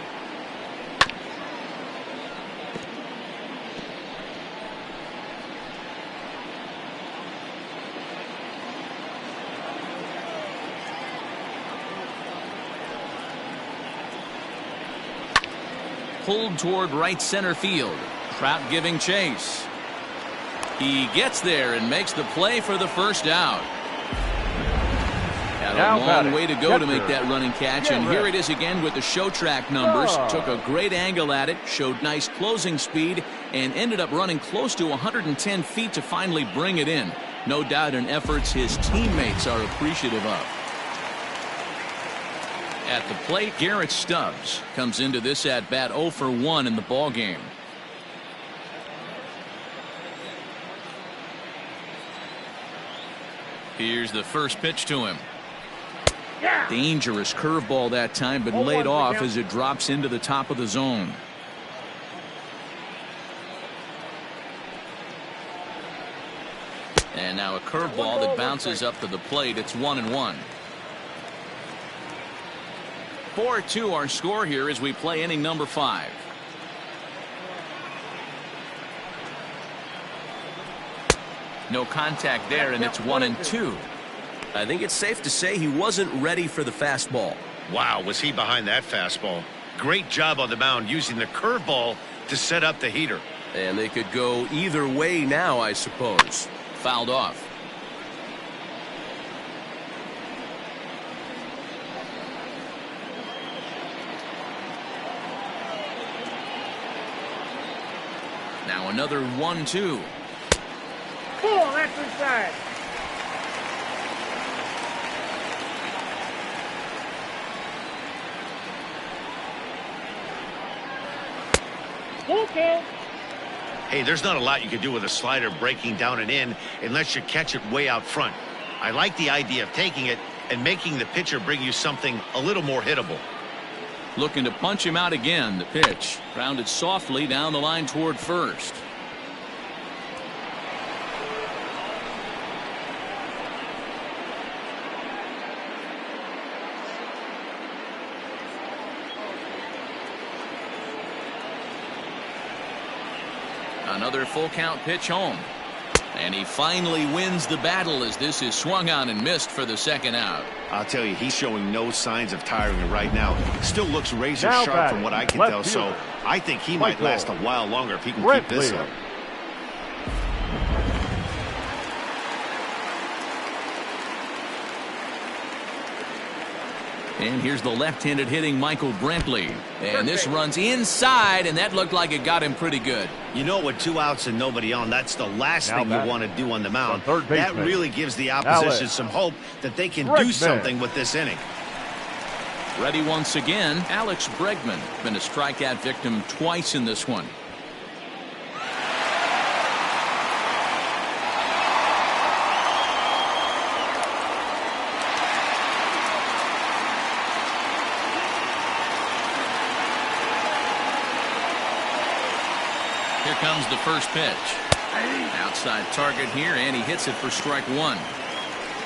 Pulled toward right center field. Trout giving chase. He gets there and makes the play for the first out. Had a long way to go to make that running catch, and here it is again with the ShowTrack numbers. Took a great angle at it, showed nice closing speed, and ended up running close to 110 feet to finally bring it in. No doubt in efforts his teammates are appreciative of. At the plate, Garrett Stubbs comes into this at bat 0 for 1 in the ball game. Here's the first pitch to him. Dangerous curveball that time, but laid off as it drops into the top of the zone. And now a curveball that bounces up to the plate. It's 1-1. 4-2 our score here as we play inning number 5. No contact there, and it's 1-2. I think it's safe to say he wasn't ready for the fastball. Wow, was he behind that fastball. Great job on the mound using the curveball to set up the heater. And they could go either way now, I suppose. Fouled off. Now another 1-2. Pull, that's inside. Okay. Hey, there's not a lot you can do with a slider breaking down and in unless you catch it way out front. I like the idea of taking it and making the pitcher bring you something a little more hittable. Looking to punch him out again. The pitch grounded softly down the line toward first. Another full count pitch home. And he finally wins the battle as this is swung on and missed for the second out. I'll tell you, he's showing no signs of tiring right now. Still looks razor Now sharp batting, from what I can left tell, fielder, so I think he might last a while longer if he can Brent keep this Lee. up. And here's the left-handed hitting Michael Brantley. And this runs inside, and that looked like it got him pretty good. You know, with 2 outs and nobody on, that's the last thing you want to do on the mound. That really gives the opposition some hope that they can do something with this inning. Ready once again, Alex Bregman. Been a strikeout victim twice in this one. Here comes the first pitch. Outside target here, and he hits it for strike 1.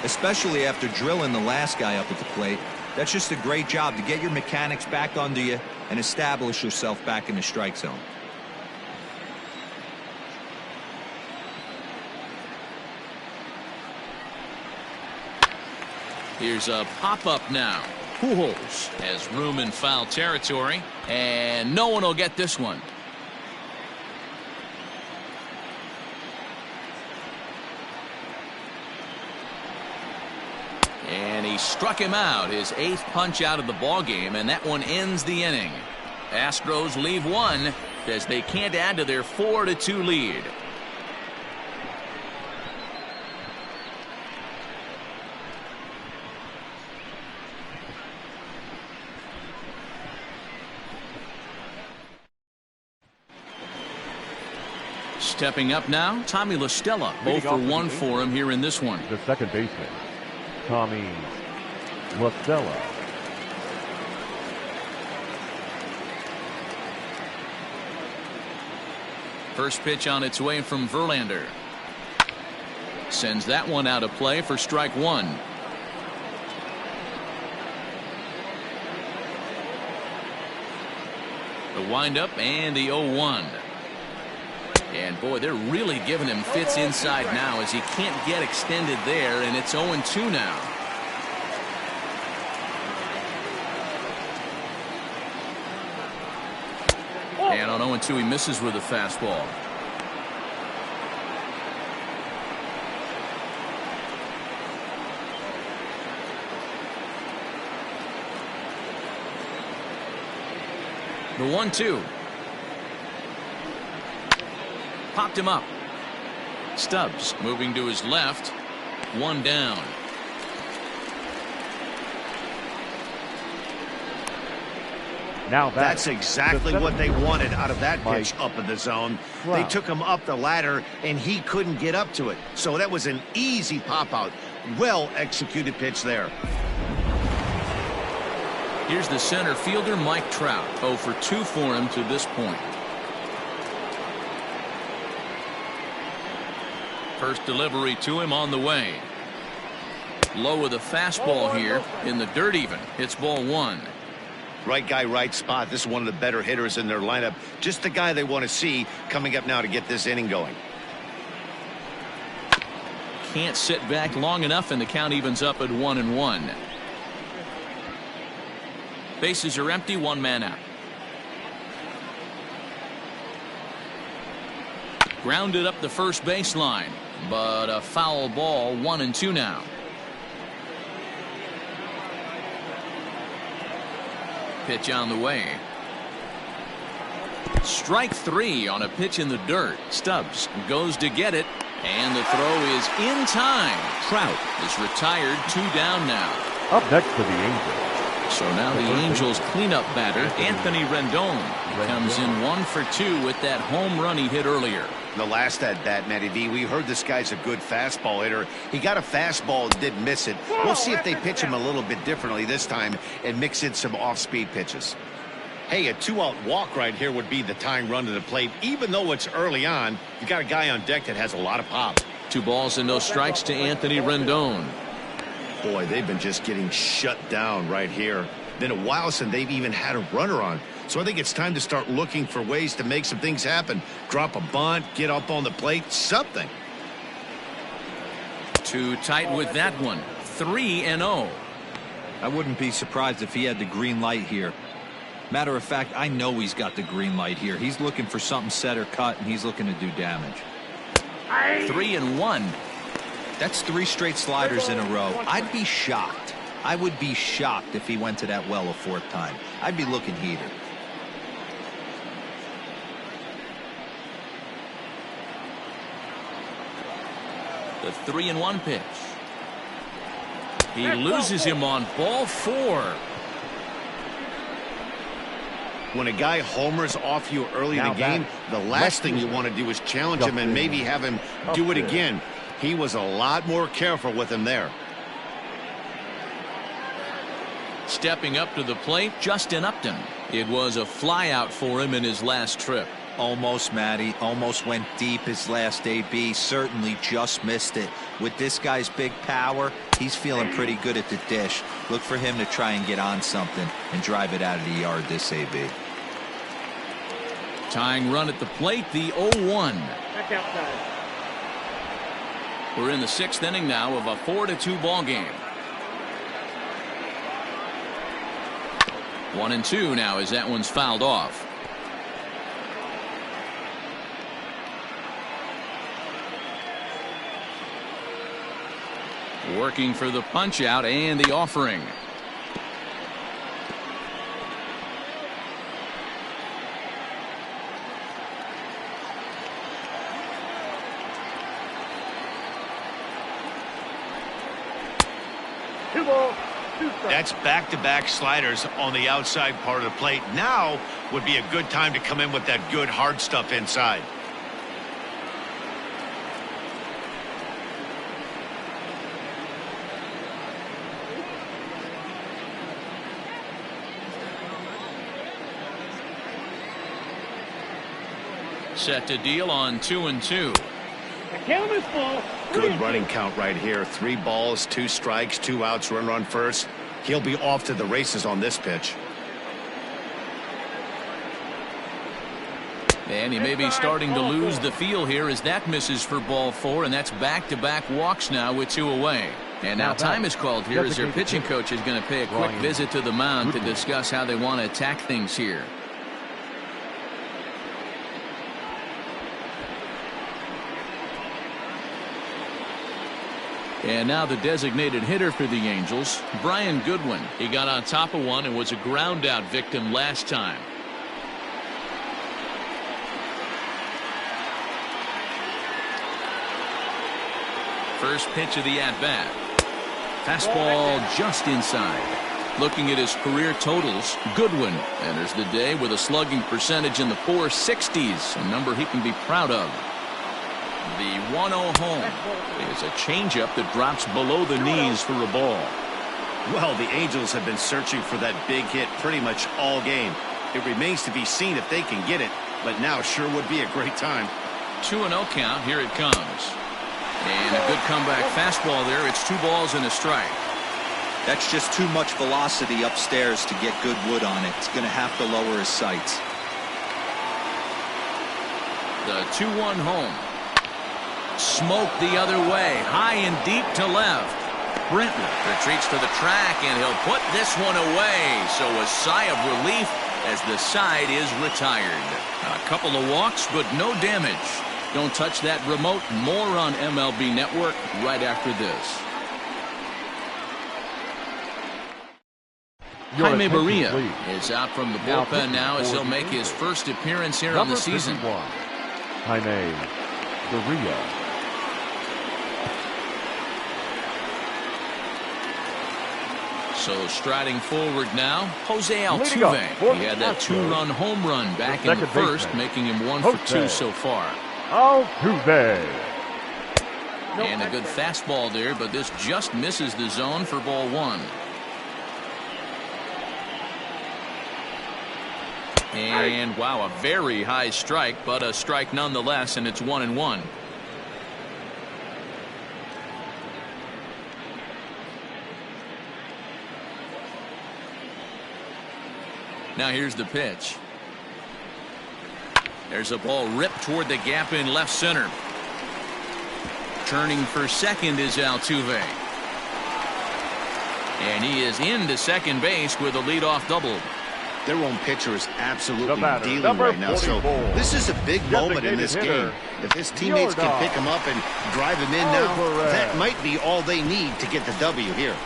Especially after drilling the last guy up at the plate. That's just a great job to get your mechanics back under you and establish yourself back in the strike zone. Here's a pop-up now. Pujols has room in foul territory, and no one will get this one. And he struck him out, his 8th punch out of the ball game, and that one ends the inning. Astros leave one as they can't add to their 4-2 lead. Stepping up now, Tommy La Stella. 0 for 1 for him here in this one. The second baseman, Tommy La Stella. First pitch on its way from Verlander. Sends that one out of play for strike 1. The windup and the 0-1. And boy, they're really giving him fits inside now as he can't get extended there, and it's 0-2 now. And on 0-2 he misses with a fastball. The 1-2. Popped him up. Stubbs moving to his left. 1 down. Now that's exactly what they wanted out of that pitch up in the zone. They took him up the ladder, and he couldn't get up to it. So that was an easy pop-out. Well-executed pitch there. Here's the center fielder, Mike Trout. 0 for 2 for him to this point. First delivery to him on the way. Low with a fastball here in the dirt even. It's ball one. Right guy, right spot. This is one of the better hitters in their lineup. Just the guy they want to see coming up now to get this inning going. Can't sit back long enough, and the count evens up at 1-1. Bases are empty, one man out. Grounded up the first baseline, but a foul ball. 1-2 now. Pitch on the way. Strike three on a pitch in the dirt. Stubbs goes to get it, and the throw is in time. Trout is retired, 2 down now. Up next for the Angels. So now the Angels cleanup batter, Anthony Rendon, comes in 1 for 2 with that home run he hit earlier. The last at bat, Matty V, we heard this guy's a good fastball hitter. He got a fastball, did miss it. We'll see if they pitch him a little bit differently this time and mix in some off-speed pitches. Hey, a 2-out walk right here would be the tying run to the plate. Even though it's early on, you got a guy on deck that has a lot of pop. 2 balls and no strikes to Anthony Rendon. Boy, they've been just getting shut down right here. Been a while since they've even had a runner on. So I think it's time to start looking for ways to make some things happen. Drop a bunt, get up on the plate, something. Too tight with that one. 3-0. I wouldn't be surprised if he had the green light here. Matter of fact, I know he's got the green light here. He's looking for something set or cut, and he's looking to do damage. 3-1. That's 3 straight sliders in a row. I'd be shocked. I would be shocked if he went to that well a 4th time. I'd be looking heated. The 3-1 pitch. He loses him on ball 4. When a guy homers off you early in the game, the last thing you want to do is challenge him and maybe have him do it again. He was a lot more careful with him there. Stepping up to the plate, Justin Upton. It was a flyout for him in his last trip. Almost, Matty. Almost went deep his last AB. Certainly just missed it. With this guy's big power, he's feeling pretty good at the dish. Look for him to try and get on something and drive it out of the yard this AB. Tying run at the plate, the 0-1. Back outside. We're in the 6th inning now of a 4-2 ball game. 1-2 now as that one's fouled off. Working for the punch out and the offering. That's back-to-back sliders on the outside part of the plate. Now would be a good time to come in with that good hard stuff inside. Set to deal on 2-2. The count is full. Good running count right here. 3 balls, 2 strikes, 2 outs, run first. He'll be off to the races on this pitch. And he may be starting to lose the feel here as that misses for ball 4, and that's back-to-back walks now with 2 away. And now time is called here as their pitching coach is going to pay a quick visit to the mound to discuss how they want to attack things here. And now the designated hitter for the Angels, Brian Goodwin. He got on top of one and was a ground out victim last time. First pitch of the at-bat. Fastball just inside. Looking at his career totals, Goodwin enters the day with a slugging percentage in the 460s, a number he can be proud of. The 1-0 home is a changeup that drops below the knees for a ball. Well, the Angels have been searching for that big hit pretty much all game. It remains to be seen if they can get it, but now sure would be a great time. 2-0 count. Here it comes. And a good comeback fastball there. It's 2 balls and a strike. That's just too much velocity upstairs to get good wood on it. It's going to have to lower his sights. The 2-1 home. Smoked the other way. High and deep to left. Brenton retreats to the track, and he'll put this one away. So a sigh of relief as the side is retired. A couple of walks, but no damage. Don't touch that remote. More on MLB Network right after this. Jaime Barria is out from the bullpen now as he'll make his first appearance here on the season. Jaime Barria. So striding forward now, Jose Altuve. He had that 2-run home run back in the first, making him 1 for 2 so far. Altuve. And a good fastball there, but this just misses the zone for ball 1. And wow, a very high strike, but a strike nonetheless, and it's 1-1. Now here's the pitch. There's a ball ripped toward the gap in left center. Turning for second is Altuve. And he is into second base with a leadoff double. Their own pitcher is absolutely dealing right now. So this is a big moment in this game. If his teammates can pick him up and drive him in now, that might be all they need to get the W here.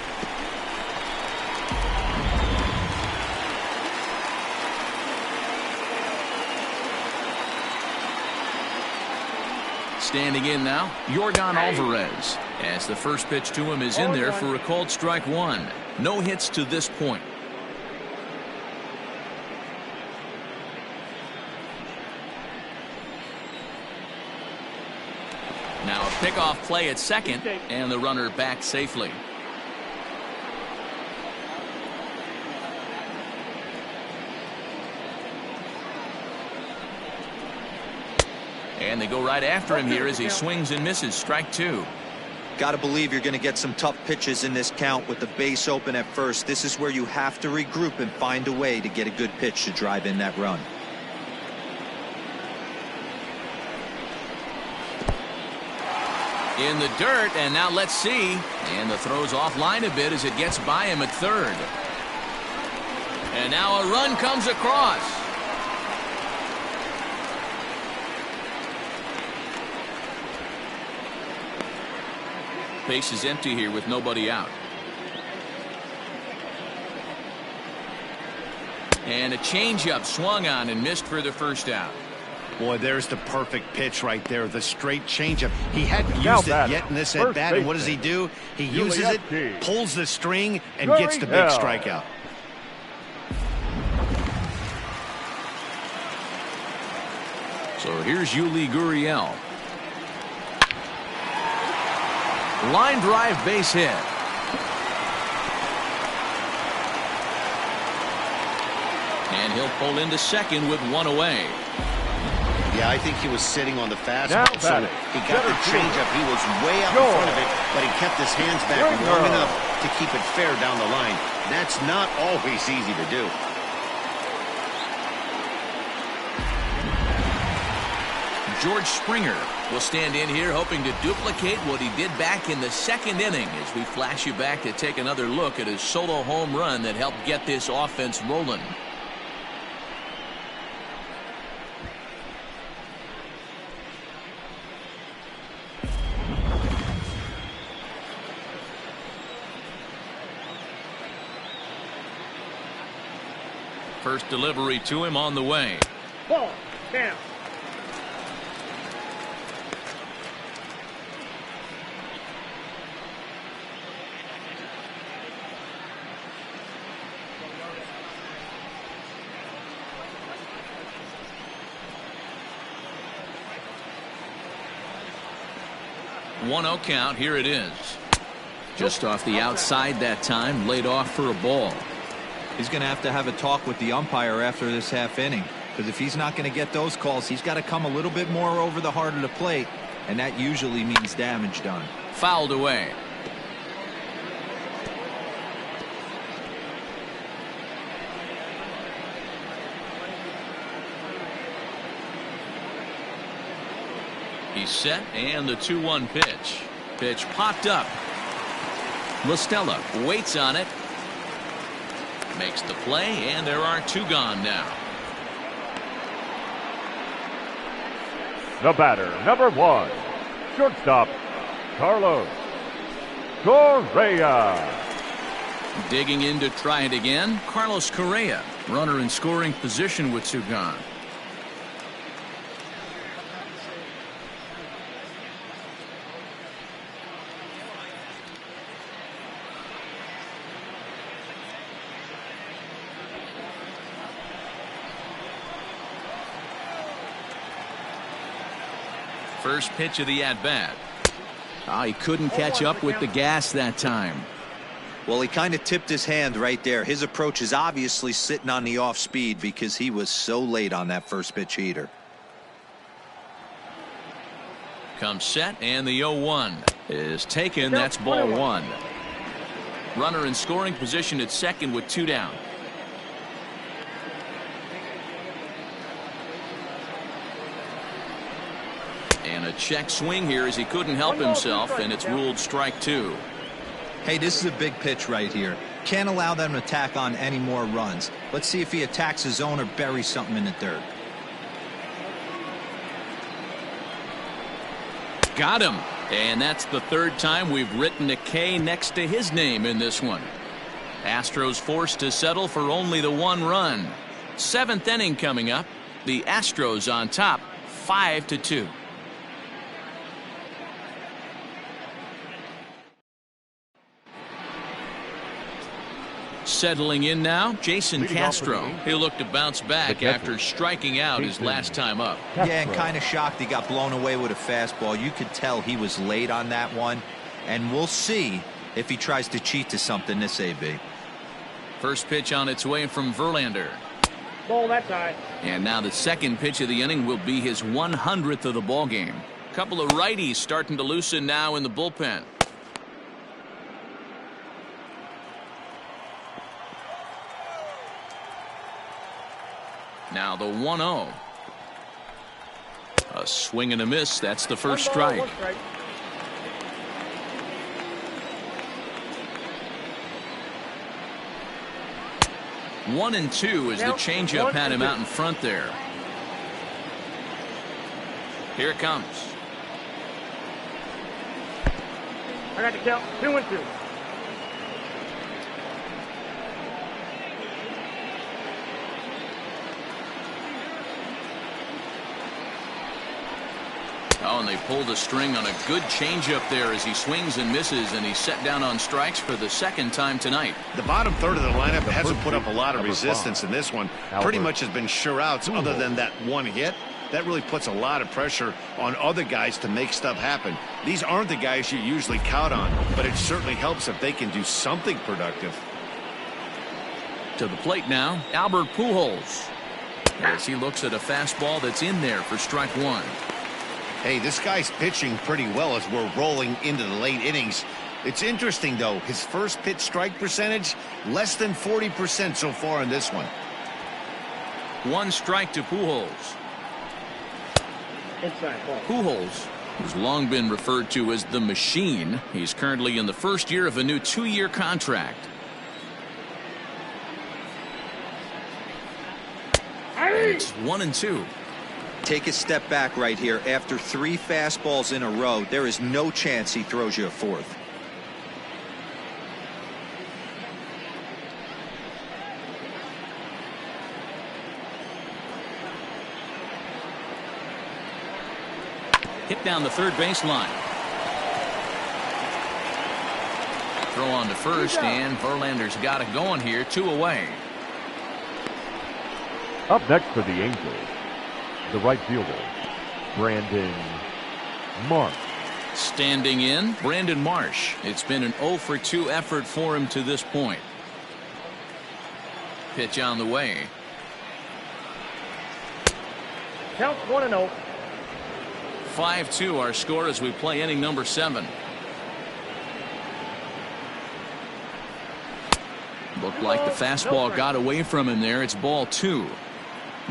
Standing in now, Yordan Alvarez, as the first pitch to him is in there for a called strike 1. No hits to this point. Now a pickoff play at second, and the runner back safely. And they go right after him here as he swings and misses. Strike 2. Got to believe you're going to get some tough pitches in this count with the base open at first. This is where you have to regroup and find a way to get a good pitch to drive in that run. In the dirt, and now let's see. And the throw's offline a bit as it gets by him at third. And now a run comes across. Base is empty here with nobody out. And a changeup swung on and missed for the first out. Boy, there's the perfect pitch right there. The straight changeup. He hadn't used it yet in this at bat. And what does he do? He uses it, pulls the string, and gets the big strikeout. So here's Yuli Gurriel. Line drive base hit. And he'll pull into second with one away. Yeah, I think he was sitting on the fastball, so he got the changeup. He was way out in front of it, but he kept his hands back long enough to keep it fair down the line. That's not always easy to do. George Springer will stand in here hoping to duplicate what he did back in the second inning as we flash you back to take another look at his solo home run that helped get this offense rolling. First delivery to him on the way. Ball, down. One-oh count. Here it is. Just off the outside that time, laid off for a ball. He's going to have a talk with the umpire after this half inning, because if he's not going to get those calls, he's got to come a little bit more over the heart of the plate and that usually means damage done. Fouled away. He's set, and the 2-1 pitch. Pitch popped up. LaStella waits on it. Makes the play, and there are 2 gone now. The batter, number 1, shortstop, Carlos Correa. Digging in to try it again, Carlos Correa. Runner in scoring position with 2 gone. First pitch of the at-bat. He couldn't catch up with the gas that time. Well, he kind of tipped his hand right there. His approach is obviously sitting on the off speed because he was so late on that first pitch heater. Comes set, and the 0-1 is taken. That's ball 1. Runner in scoring position at second with 2 down. And a check swing here as he couldn't help himself, and it's ruled strike 2. Hey, this is a big pitch right here. Can't allow them to tack on any more runs. Let's see if he attacks his zone or buries something in the dirt. Got him. And that's the 3rd time we've written a K next to his name in this one. Astros forced to settle for only the 1 run. 7th inning coming up. The Astros on top, 5-2. Settling in now, Jason Castro. He'll look to bounce back after striking out his last time up. Yeah, and kind of shocked he got blown away with a fastball. You could tell he was late on that one. And we'll see if he tries to cheat to something this AB. First pitch on its way from Verlander. Ball that side. And now the 2nd pitch of the inning will be his 100th of the ball game. Couple of righties starting to loosen now in the bullpen. Now the 1-0. A swing and a miss. That's the first strike. 1-2 as the changeup had him out in front there. Here it comes. I got the count. 2-2. Oh, and they pulled a string on a good changeup there as he swings and misses, and he's set down on strikes for the 2nd time tonight. The bottom third of the lineup hasn't put up a lot of resistance in this one. Pretty much has been sure outs other than that 1 hit. That really puts a lot of pressure on other guys to make stuff happen. These aren't the guys you usually count on, but it certainly helps if they can do something productive. To the plate now, Albert Pujols, as he looks at a fastball that's in there for strike 1. Hey, this guy's pitching pretty well as we're rolling into the late innings. It's interesting, though, his first pitch strike percentage, less than 40% so far in this one. 1 strike to Pujols. Inside ball. Pujols has long been referred to as the machine. He's currently in the first year of a new 2-year contract. It's 1-2. Take a step back right here. After 3 fastballs in a row, there is no chance he throws you a 4th. Hit down the 3rd baseline. Throw on to first, and Verlander's got it going here. 2 away. Up next for the Angels, the right fielder, Brandon Marsh. Standing in, Brandon Marsh. It's been an 0-for-2 effort for him to this point. Pitch on the way. Count 1-0. 5-2 our score as we play inning number 7. Looked like the fastball got away from him there. It's ball 2.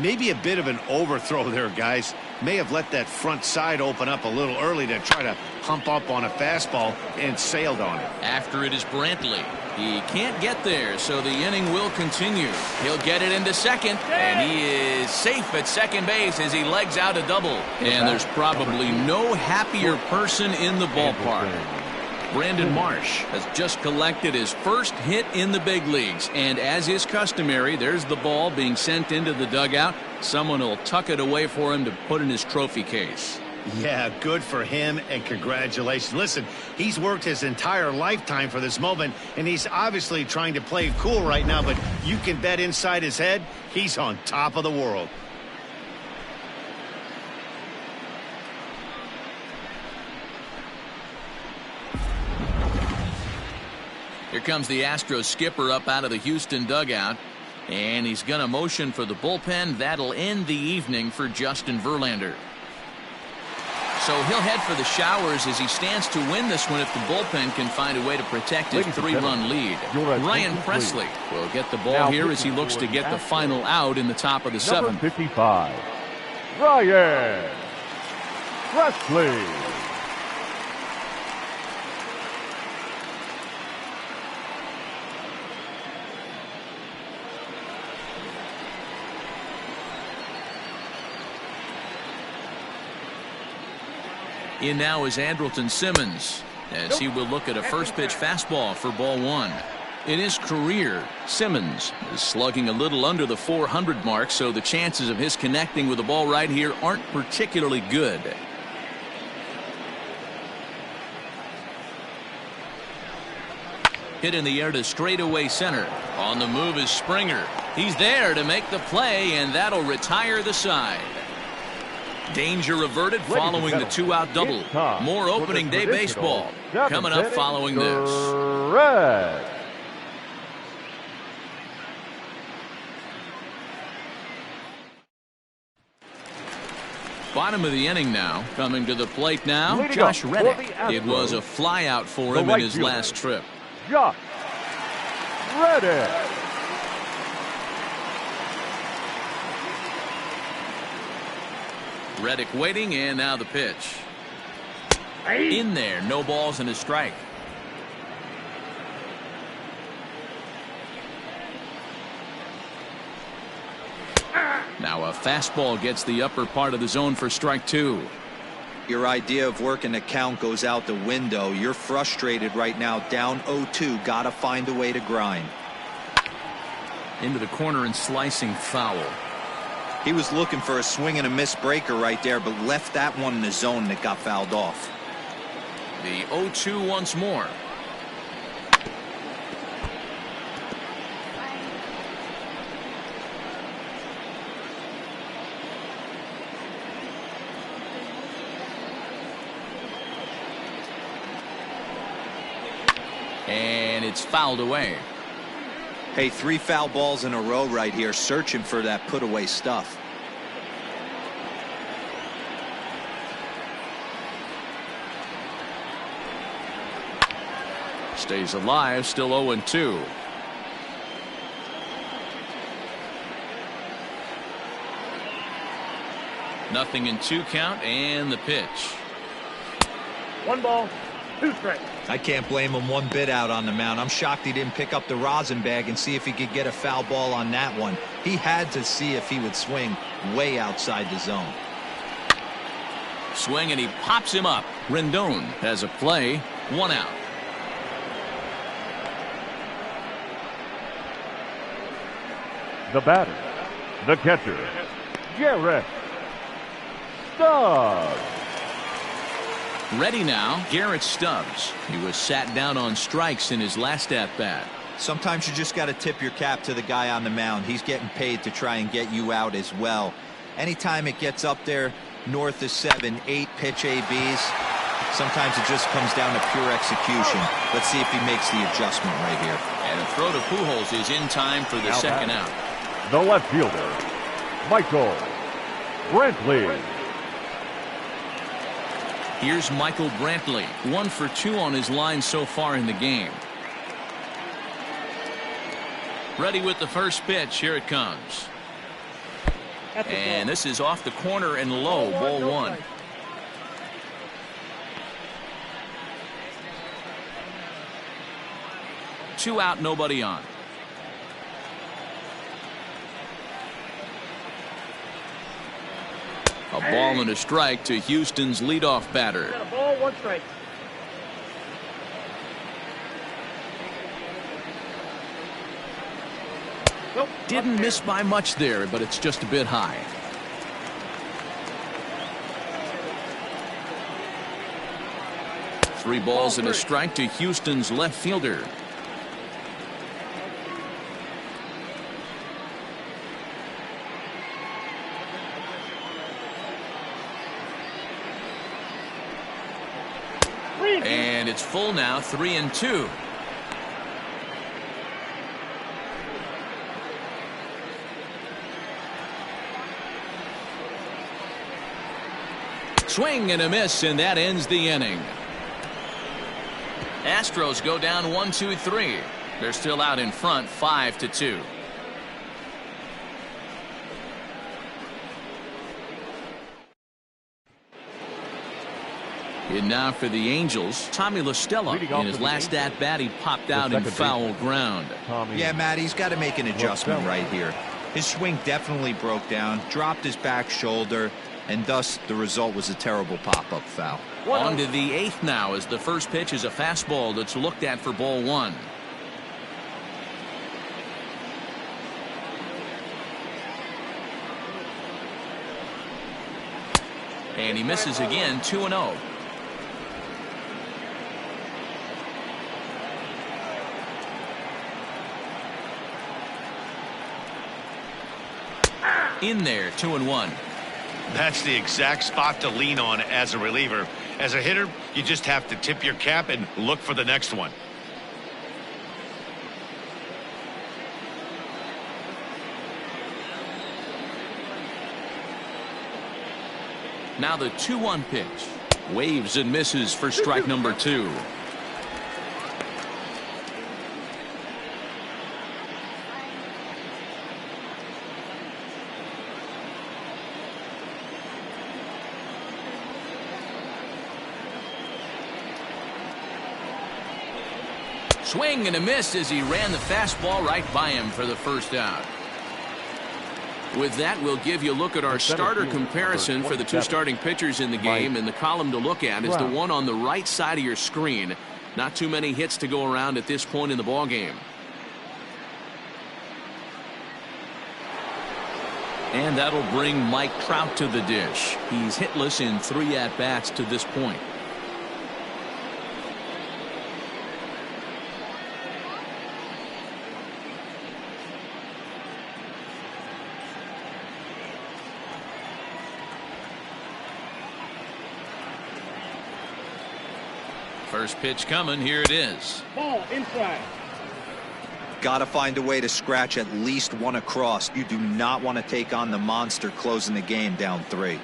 Maybe a bit of an overthrow there, guys. May have let that front side open up a little early to try to hump up on a fastball and sailed on it. After it is Brantley. He can't get there, so the inning will continue. He'll get it into second, and he is safe at second base as he legs out a double. And there's probably no happier person in the ballpark. Brandon Marsh has just collected his first hit in the big leagues, and as is customary, there's the ball being sent into the dugout. Someone will tuck it away for him to put in his trophy case. Yeah, good for him, and congratulations. Listen, he's worked his entire lifetime for this moment, and he's obviously trying to play cool right now, but you can bet inside his head, he's on top of the world. Here comes the Astros skipper up out of the Houston dugout, and he's going to motion for the bullpen. That'll end the evening for Justin Verlander. So he'll head for the showers as he stands to win this one if the bullpen can find a way to protect his 3-run lead. Ryan Presley will get the ball here as he looks to get the final out in the top of the 7th. Number 55, Ryan Presley. In now is Andrelton Simmons as he will look at a first pitch fastball for ball 1. In his career, Simmons is slugging a little under the 400 mark, so the chances of his connecting with the ball right here aren't particularly good. Hit in the air to straightaway center. On the move is Springer. He's there to make the play, and that'll retire the side. Danger averted following the 2-out double. More opening day baseball coming up following this. Bottom of the inning now. Coming to the plate now, Josh Reddick. It was a flyout for him in his last trip. Josh Reddick. Reddick waiting, and now the pitch. In there, no balls and a strike. Now a fastball gets the upper part of the zone for strike 2. Your idea of working the count goes out the window. You're frustrated right now, down 0-2. Gotta find a way to grind. Into the corner and slicing foul. He was looking for a swing and a miss breaker right there, but left that one in the zone that got fouled off. The 0-2 once more. And it's fouled away. Hey, 3 foul balls in a row right here, searching for that put away stuff. Stays alive, still 0-2. Nothing in 2 count, and the pitch. 1 ball, 2 strikes. I can't blame him one bit out on the mound. I'm shocked he didn't pick up the rosin bag and see if he could get a foul ball on that one. He had to see if he would swing way outside the zone. Swing, and he pops him up. Rendon has a play. 1 out. The batter, the catcher, Garrett Stubbs. Ready now, Garrett Stubbs. He was sat down on strikes in his last at-bat. Sometimes you just got to tip your cap to the guy on the mound. He's getting paid to try and get you out as well. Anytime it gets up there north of 7, 8 pitch ABs, sometimes it just comes down to pure execution. Let's see if he makes the adjustment right here. And a throw to Pujols is in time for the second out. The left fielder, Michael Brantley. Here's Michael Brantley, 1 for 2 on his line so far in the game. Ready with the first pitch. Here it comes. And this is off the corner and low. Ball 1. Two out, nobody on. A ball and a strike to Houston's leadoff batter. Got a ball, 1 strike. Nope. Didn't miss by much there, but it's just a bit high. Three balls and a strike to Houston's left fielder. And it's full now, 3-2. Swing and a miss, and that ends the inning. Astros go down 1-2-3. They're still out in front, 5-2. And now for the Angels, Tommy La Stella. In his last at-bat, he popped out in foul ground. Yeah, Matt, he's got to make an adjustment right here. His swing definitely broke down, dropped his back shoulder, and thus the result was a terrible pop-up foul. On to the 8th now, as the first pitch is a fastball that's looked at for ball 1. And he misses again, 2-0. In there, 2-1. That's the exact spot to lean on as a reliever. As a hitter, you just have to tip your cap and look for the next one. Now the 2-1 pitch. Waves and misses for strike number 2. Swing and a miss as he ran the fastball right by him for the first out. With that, we'll give you a look at our starter comparison for the 2 starting pitchers in the game, and the column to look at is the one on the right side of your screen. Not too many hits to go around at this point in the ball game. And that'll bring Mike Trout to the dish. He's hitless in 3 at-bats to this point. First pitch coming. Here it is. Ball inside. Got to find a way to scratch at least one across. You do not want to take on the monster closing the game down 3.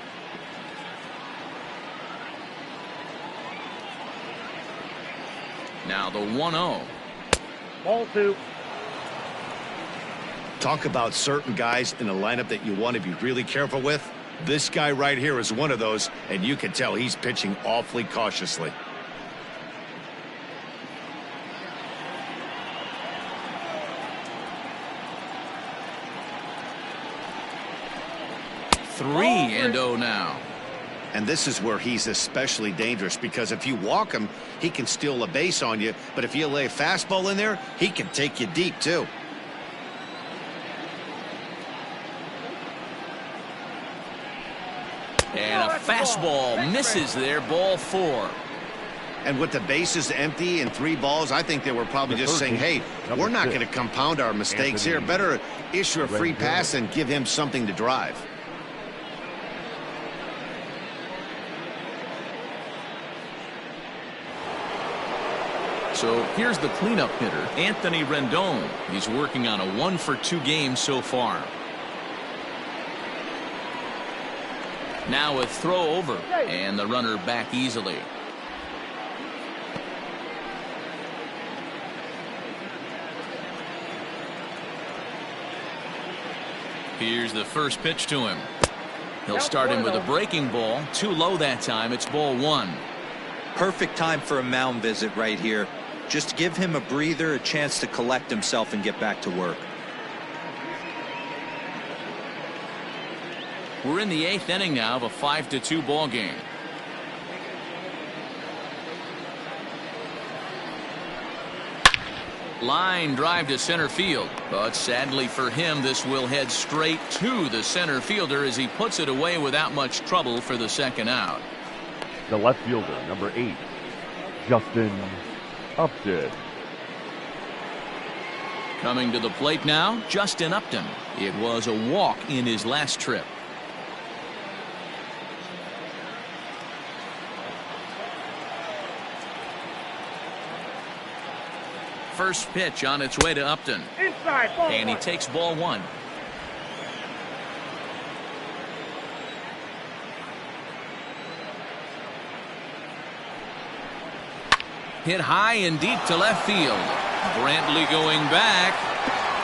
Now the 1-0. Ball 2. Talk about certain guys in the lineup that you want to be really careful with. This guy right here is one of those, and you can tell he's pitching awfully cautiously. Three and 0 now. And this is where he's especially dangerous, because if you walk him, he can steal a base on you. But if you lay a fastball in there, he can take you deep, too. And a fastball misses there, ball 4. And with the bases empty and 3 balls, I think they were probably just saying, hey, we're not going to compound our mistakes here. Better issue a free pass and give him something to drive. So here's the cleanup hitter, Anthony Rendon. He's working on a 1-for-2 game so far. Now a throw over, and the runner back easily. Here's the first pitch to him. He'll start him with a breaking ball. Too low that time. It's ball one. Perfect time for a mound visit right here. Just give him a breather, a chance to collect himself and get back to work. We're in the 8th inning now of a 5-2 ball game. Line drive to center field, but sadly for him, this will head straight to the center fielder as he puts it away without much trouble for the second out. The left fielder, number 8, Justin Upton. Coming to the plate now, Justin Upton. It was a walk in his last trip. First pitch on its way to Upton. Inside, ball And he one. takes ball one. Hit high and deep to left field. Brantley going back.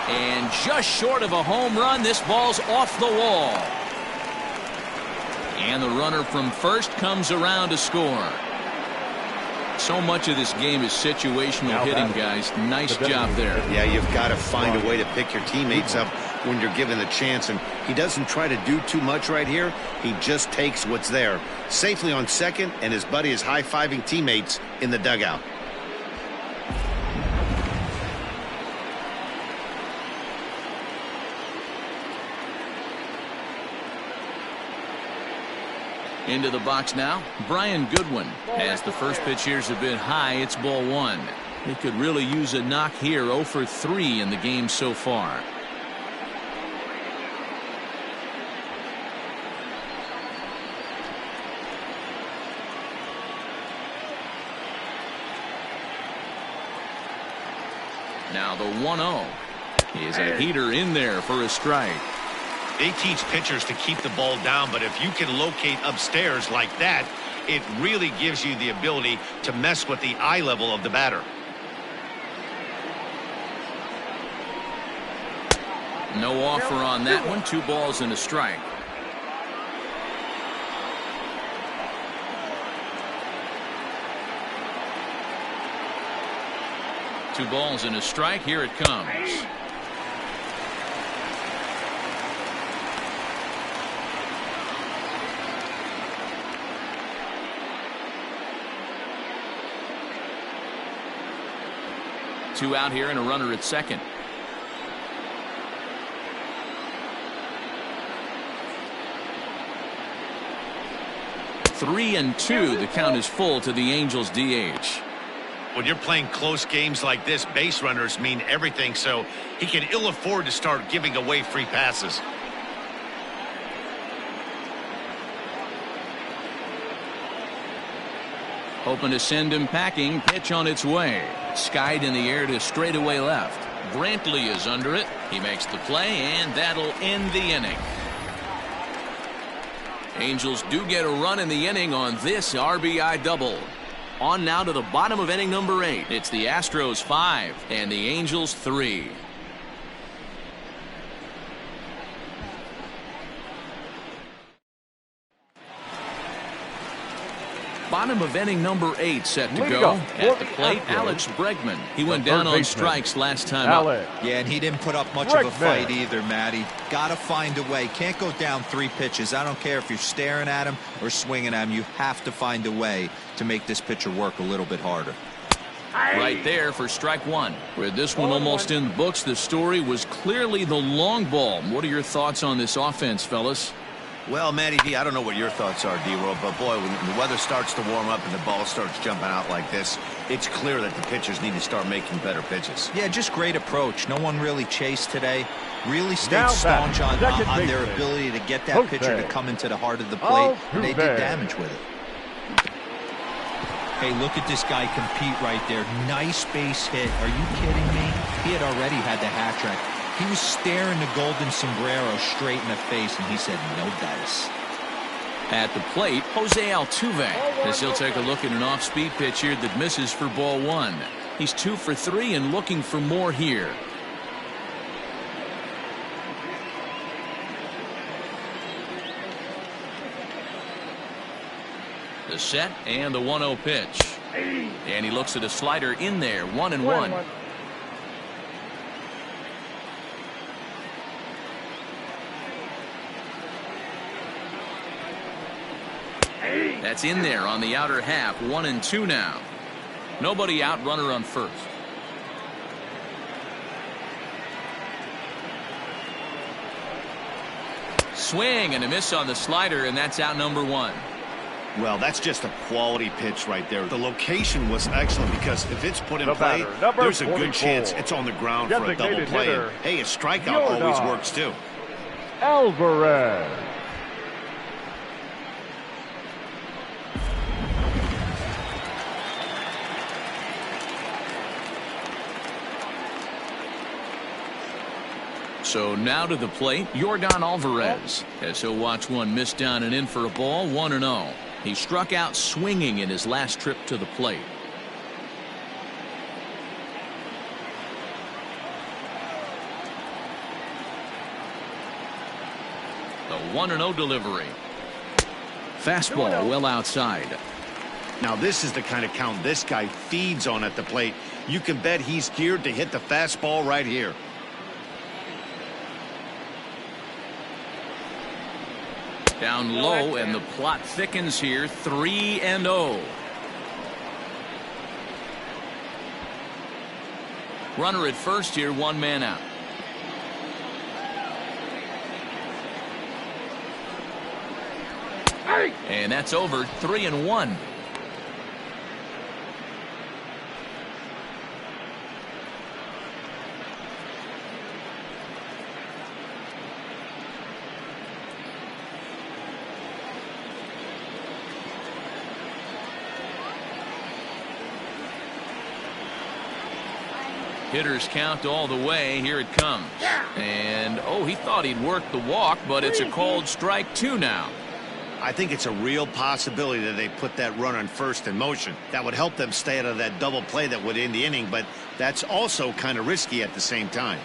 And just short of a home run, this ball's off the wall. And the runner from first comes around to score. So much of this game is situational hitting, guys. Nice job there. Yeah, you've got to find a way to pick your teammates up when you're given the chance, and he doesn't try to do too much right here. He just takes what's there. Safely on second, and his buddy is high-fiving teammates in the dugout. Into the box now, Brian Goodwin. As the first pitch here's a bit high, it's ball one. He could really use a knock here. 0 for 3 in the game so far. Now the 1-0 is a heater in there for a strike. They teach pitchers to keep the ball down, but if you can locate upstairs like that, it really gives you the ability to mess with the eye level of the batter. No offer on that one. 2 balls and a strike. Two balls and a strike. Here it comes. Two out here and a runner at second. Three and two. The count is full to the Angels DH. When you're playing close games like this, base runners mean everything, so he can ill afford to start giving away free passes. Hoping to send him packing. Pitch on its way. Skied in the air to straightaway left. Brantley is under it. He makes the play, and that'll end the inning. Angels do get a run in the inning on this RBI double. On now to the bottom of inning number 8. It's the Astros 5 and the Angels 3. Bottom of inning number 8 set to go. At the plate, Alex Bregman. He went down on strikes last time up. Yeah, and he didn't put up much of a fight either, Matty. Gotta find a way. Can't go down 3 pitches. I don't care if you're staring at him or swinging at him. You have to find a way to make this pitcher work a little bit harder. Right there for strike one. With this one almost in the books, the story was clearly the long ball. What are your thoughts on this offense, fellas? Well, Matty D, I don't know what your thoughts are, D-Roll, but boy, when the weather starts to warm up and the ball starts jumping out like this, it's clear that the pitchers need to start making better pitches. Yeah, just great approach. No one really chased today. Really stayed staunch on their ability to get that pitcher to come into the heart of the plate, and they did damage with it. Hey, look at this guy compete right there. Nice base hit. Are you kidding me? He had already had the hat trick. He was staring the golden sombrero straight in the face, and he said, no dice. At the plate, Jose Altuve, as he'll take a look at an off-speed pitch here that misses for ball one. He's 2 for 3 and looking for more here. The set and the 1-0 pitch. And he looks at a slider in there, 1-1. That's in there on the outer half, 1-2 now. Nobody out, runner on first. Swing and a miss on the slider, and that's out number 1. Well, that's just a quality pitch right there. The location was excellent because if it's put in play, there's a good chance it's on the ground for a double play. And, hey, a strikeout always works too. Alvarez. So now to the plate, Yordan Alvarez, as he'll watch one miss down and in for a ball, 1-0. He struck out swinging in his last trip to the plate. The 1-0 delivery. Fastball well outside. Now this is the kind of count this guy feeds on at the plate. You can bet he's geared to hit the fastball right here. Down low, and the plot thickens here, 3-0. Runner at first here, 1 man out. And that's over, 3-1. Hitters count all the way. Here it comes. And, oh, he thought he'd work the walk, but it's a called strike 2 now. I think it's a real possibility that they put that runner on first in motion. That would help them stay out of that double play that would end the inning, but that's also kind of risky at the same time.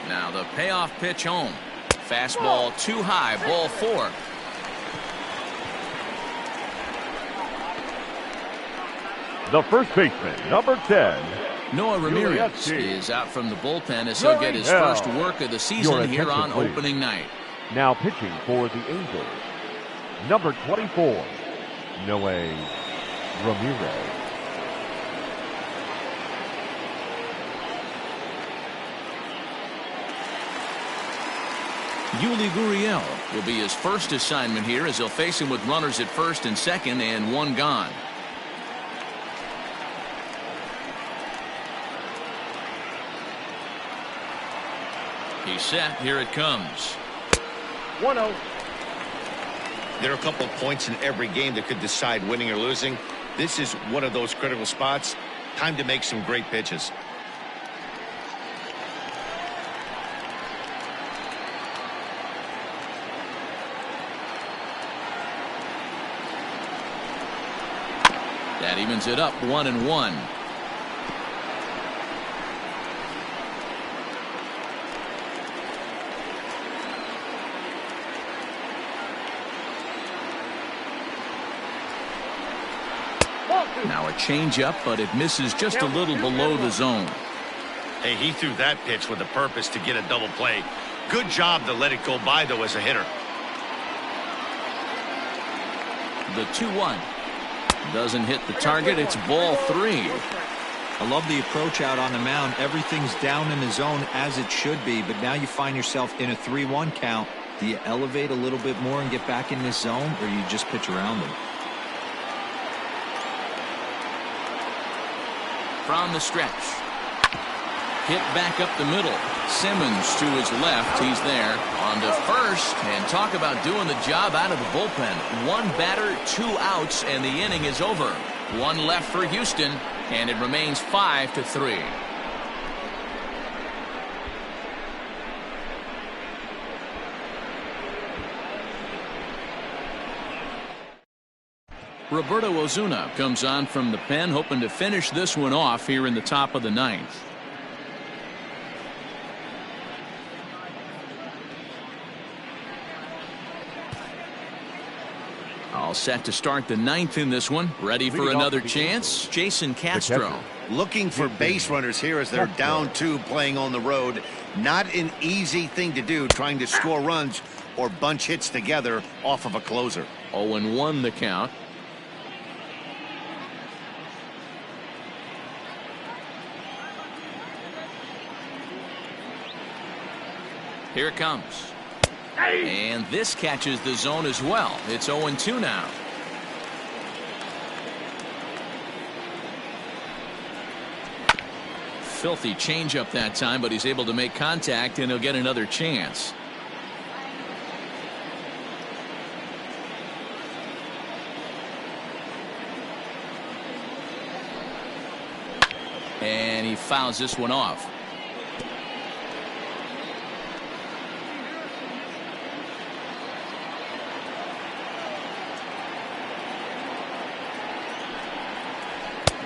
Now the payoff pitch home. Fastball too high, ball 4. The first baseman, number 10. Noah Ramirez is out from the bullpen as he'll get his first work of the season here on opening night. Now pitching for the Angels, number 24, Noah Ramirez. Yuli Gurriel will be his first assignment here as he'll face him with runners at first and second and 1 gone. He's set. Here it comes. 1-0. There are a couple of points in every game that could decide winning or losing. This is one of those critical spots. Time to make some great pitches. That evens it up, 1-1. Now a changeup, but it misses just a little below the zone. Hey, he threw that pitch with a purpose to get a double play. Good job to let it go by, though, as a hitter. The 2-1. Doesn't hit the target. It's ball 3. I love the approach out on the mound. Everything's down in the zone as it should be, but now you find yourself in a 3-1 count. Do you elevate a little bit more and get back in this zone, or you just pitch around them? From the stretch. Hit back up the middle. Simmons to his left. He's there on to first. And talk about doing the job out of the bullpen. 1 batter, 2 outs, and the inning is over. 1 left for Houston, and it remains 5-3. Roberto Ozuna comes on from the pen, hoping to finish this one off here in the top of the ninth. All set to start the ninth in this one. Ready for another chance. Jason Castro. Looking for base runners here as they're down 2 playing on the road. Not an easy thing to do, trying to score runs or bunch hits together off of a closer. 0-1 the count. Here it comes. And this catches the zone as well. It's 0-2 now. Filthy changeup that time, but he's able to make contact, and he'll get another chance. And he fouls this one off.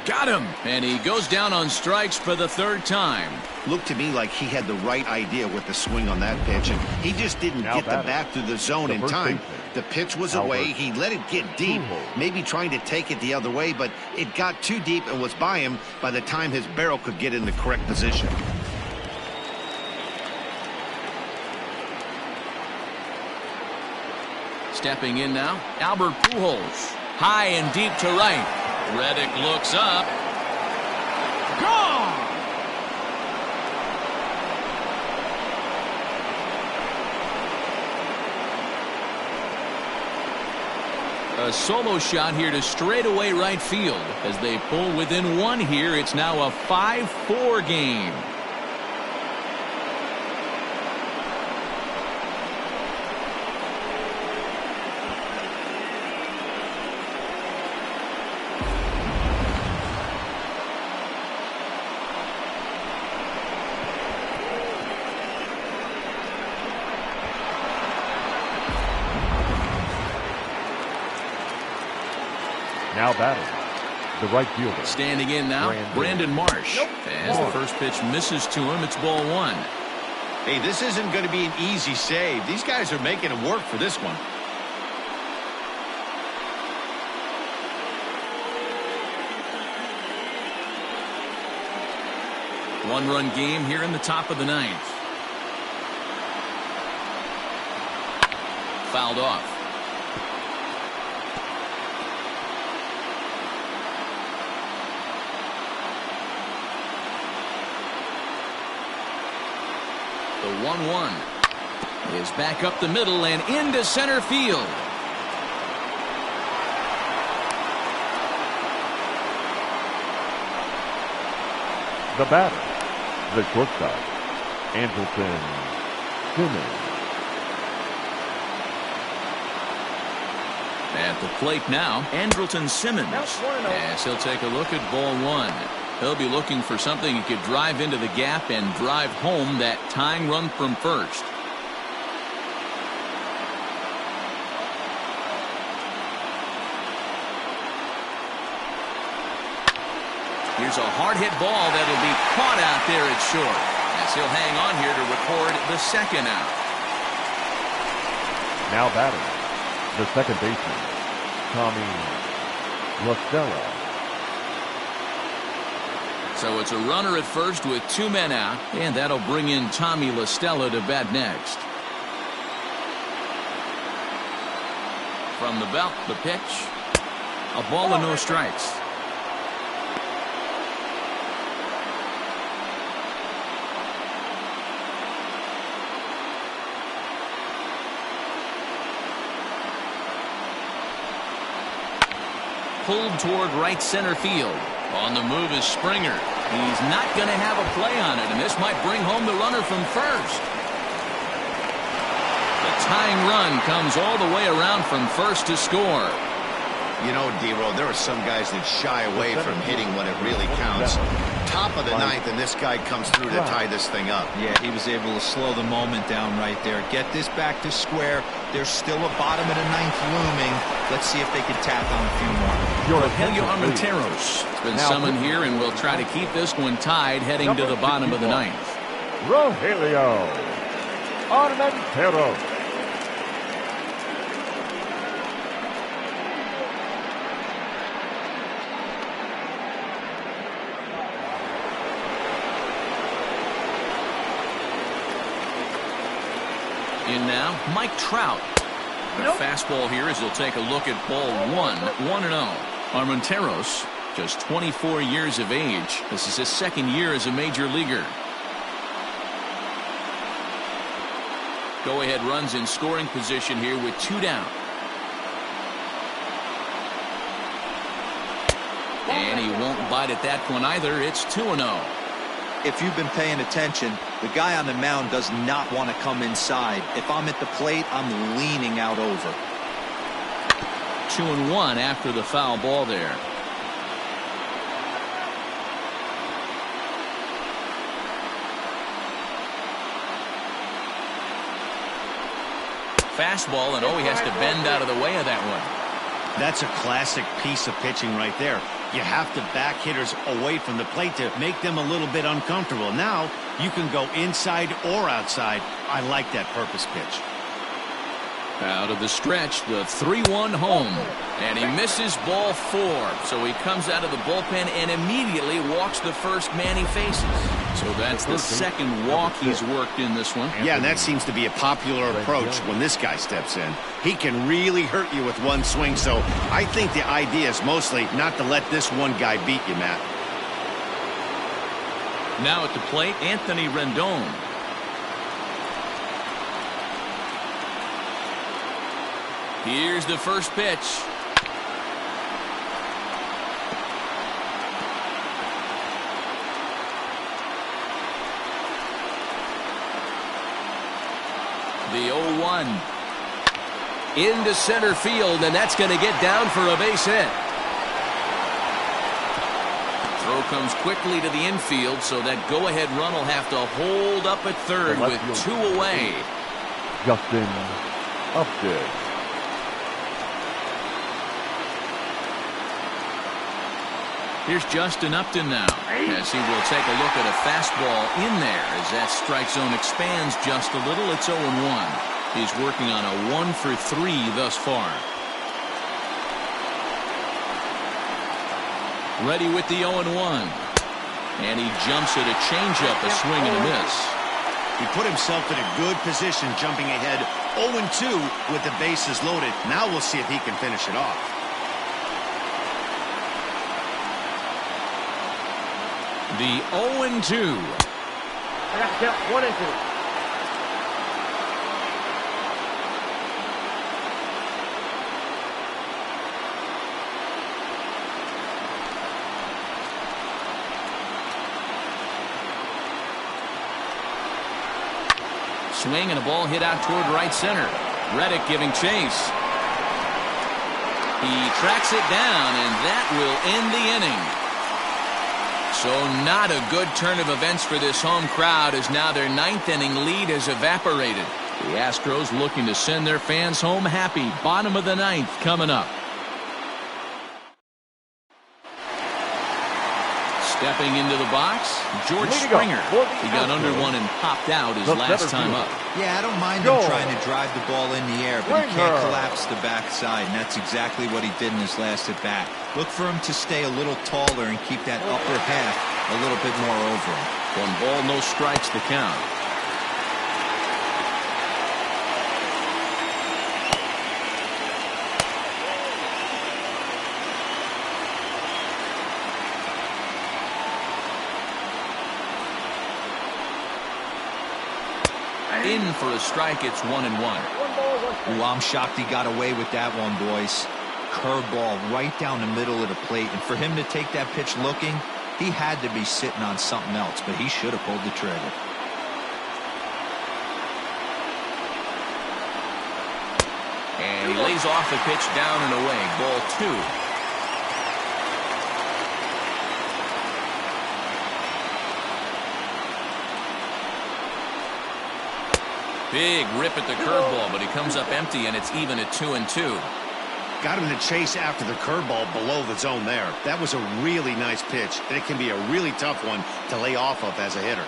Got him, and he goes down on strikes for the 3rd time. Looked to me like he had the right idea with the swing on that pitch, and he just didn't get the bat through the zone in time. The pitch was away. He let it get deep, maybe trying to take it the other way, but it got too deep and was by him by the time his barrel could get in the correct position. Stepping in now, Albert Pujols. High and deep to right. Reddick looks up. Gone! A solo shot here to straightaway right field. As they pull within 1 here, it's now a 5-4 game. Now batting, the right fielder. Standing in now, Brandon Marsh. As the first pitch misses to him, it's ball 1. Hey, this isn't going to be an easy save. These guys are making it work for this one. One-run game here in the top of the 9th. Fouled off. The 1-1 is back up the middle and into center field. The batter, the shortstop, Andrelton Simmons. At the plate now, Andrelton Simmons. As he'll take a look at ball 1. He'll be looking for something he could drive into the gap and drive home that tying run from first. Here's a hard hit ball that'll be caught out there at short. As he'll hang on here to record the 2nd out. Now batting, the second baseman, Tommy La Stella. So it's a runner at first with 2 men out, and that'll bring in Tommy La Stella to bat next. From the belt, the pitch. A ball and no strikes. Pulled toward right center field. On the move is Springer. He's not going to have a play on it, and this might bring home the runner from first. The tying run comes all the way around from first to score. You know, D-Roll, there are some guys that shy away from hitting when it really counts. Top of the ninth, and this guy comes through to tie this thing up. Yeah, he was able to slow the moment down right there. Get this back to square. There's still a bottom of the ninth looming. Let's see if they can tack on a few more. Rogelio Armenteros has been summoned here, and will try to keep this one tied heading to the bottom of the ninth. Rogelio Armenteros. In now, Mike Trout. The fastball here as he'll take a look at ball 1-0. Armenteros, just 24 years of age. This is his second year as a major leaguer. Go-ahead runs in scoring position here with 2 down. And he won't bite at that one either. It's 2-0. If you've been paying attention, the guy on the mound does not want to come inside. If I'm at the plate, I'm leaning out over. 2-1 after the foul ball there. Fastball, and he has to bend out of the way of that one. That's a classic piece of pitching right there. You have to back hitters away from the plate to make them a little bit uncomfortable. Now you can go inside or outside. I like that purpose pitch. Out of the stretch, the 3-1 home. And he misses ball 4. So he comes out of the bullpen and immediately walks the first man he faces. So that's the second walk he's worked in this one. Yeah, and that seems to be a popular approach when this guy steps in. He can really hurt you with one swing, so I think the idea is mostly not to let this one guy beat you, Matt. Now at the plate, Anthony Rendon. Here's the first pitch. The 0-1 into center field, and that's going to get down for a base hit. Throw comes quickly to the infield, so that go-ahead run will have to hold up at third with 2 away. Justin Upton. Here's Justin Upton now, as he will take a look at a fastball in there as that strike zone expands just a little. It's 0-1. He's working on a 1 for 3 thus far. Ready with the 0-1. And he jumps at a changeup, a swing and a miss. He put himself in a good position jumping ahead 0-2 with the bases loaded. Now we'll see if he can finish it off. The 0-2. I got to count 1 and 2. Swing and a ball hit out toward right center. Reddick giving chase. He tracks it down, and that will end the inning. So not a good turn of events for this home crowd, as now their 9th inning lead has evaporated. The Astros looking to send their fans home happy. Bottom of the 9th coming up. Stepping into the box, George Springer. He got under one and popped out his last time up. Yeah, I don't mind him trying to drive the ball in the air, but he can't collapse the backside, and that's exactly what he did in his last at-bat. Look for him to stay a little taller and keep that upper half a little bit more over him. 1 ball, no strikes to count. In for a strike, it's 1-1. Ooh, I'm shocked he got away with that one, boys. Curveball right down the middle of the plate, and for him to take that pitch looking, he had to be sitting on something else, but he should have pulled the trigger. And he lays off the pitch down and away. Ball 2. Big rip at the curveball, but he comes up empty, and it's even at 2-2. Got him to chase after the curveball below the zone there. That was a really nice pitch, and it can be a really tough one to lay off of as a hitter.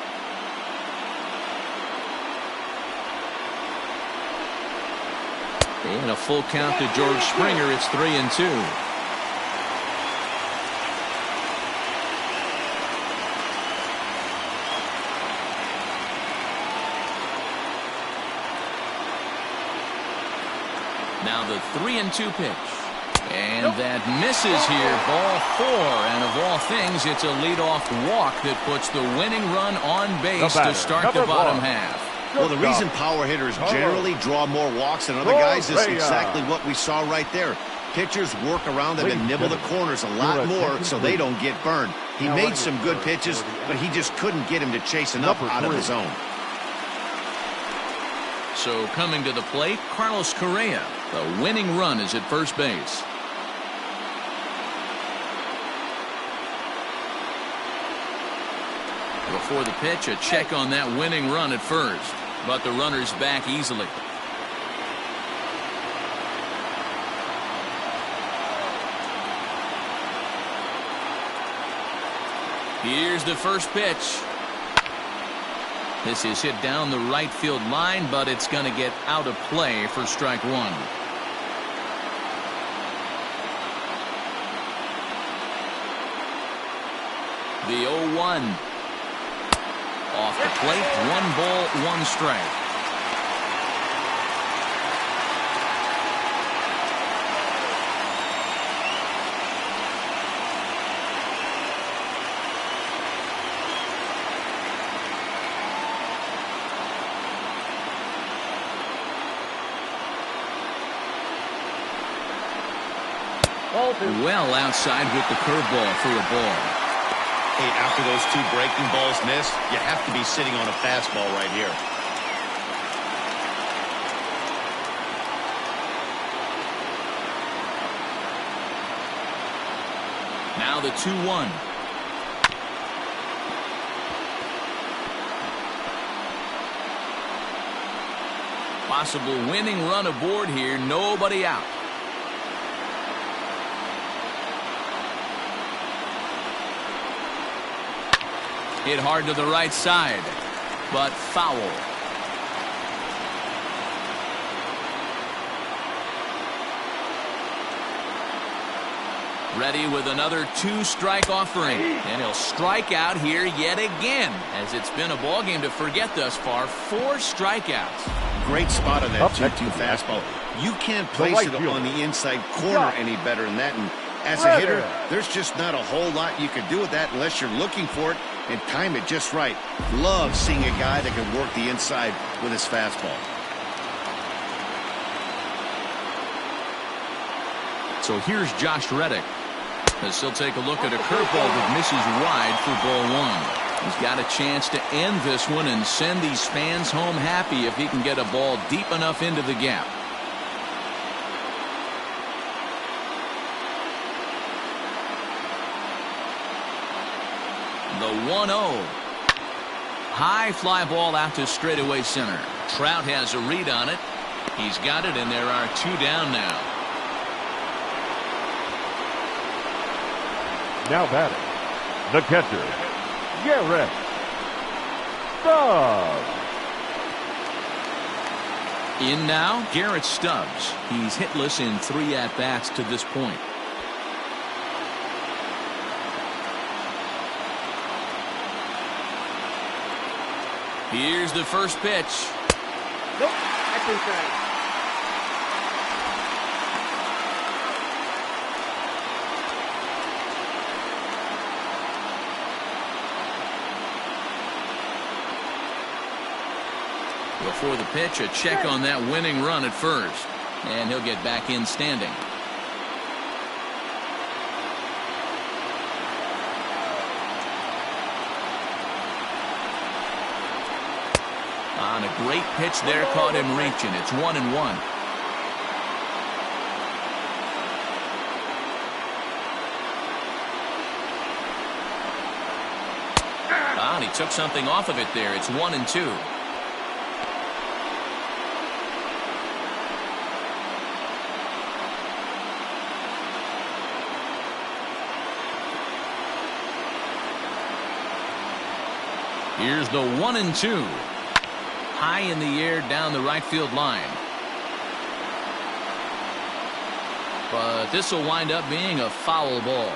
And a full count to George Springer. It's 3-2. Now the 3-2 pitch. And that misses here. Ball 4. And of all things, it's a leadoff walk that puts the winning run on base to start the bottom half. Well, the reason power hitters generally draw more walks than other guys is exactly what we saw right there. Pitchers work around them and nibble the corners a lot more so they don't get burned. He made some good pitches, but he just couldn't get him to chase enough out of the zone. So coming to the plate, Carlos Correa. The winning run is at first base. Before the pitch, a check on that winning run at first. But the runner's back easily. Here's the first pitch. This is hit down the right field line, but it's going to get out of play for strike one. The 0-1. Off the plate, 1 ball, 1 strike. Well outside with the curveball for a ball. Hey, after those 2 breaking balls missed, you have to be sitting on a fastball right here. Now the 2-1. Possible winning run aboard here. Nobody out. Hit hard to the right side, but foul. Ready with another 2-strike offering, and he'll strike out here yet again, as it's been a ball game to forget thus far. 4 strikeouts. Great spot on that 2-2 fastball. You can't place it on the inside corner any better than that. And as a hitter, there's just not a whole lot you can do with that unless you're looking for it and time it just right. Love seeing a guy that can work the inside with his fastball. So here's Josh Reddick, as he'll take a look at a curveball that misses wide for ball 1. He's got a chance to end this one and send these fans home happy if he can get a ball deep enough into the gap. The 1-0. High fly ball out to straightaway center. Trout has a read on it. He's got it, and there are 2 down now. Now batting, the catcher, Garrett Stubbs. In now, Garrett Stubbs. He's hitless in 3 at-bats to this point. Here's the first pitch. Nope, that's inside. Before the pitch, a check on that winning run at first. And he'll get back in standing. On a great pitch there, caught him reaching. It's 1-1. And he took something off of it there. It's 1-2. Here's the 1-2. High in the air down the right field line. But this will wind up being a foul ball.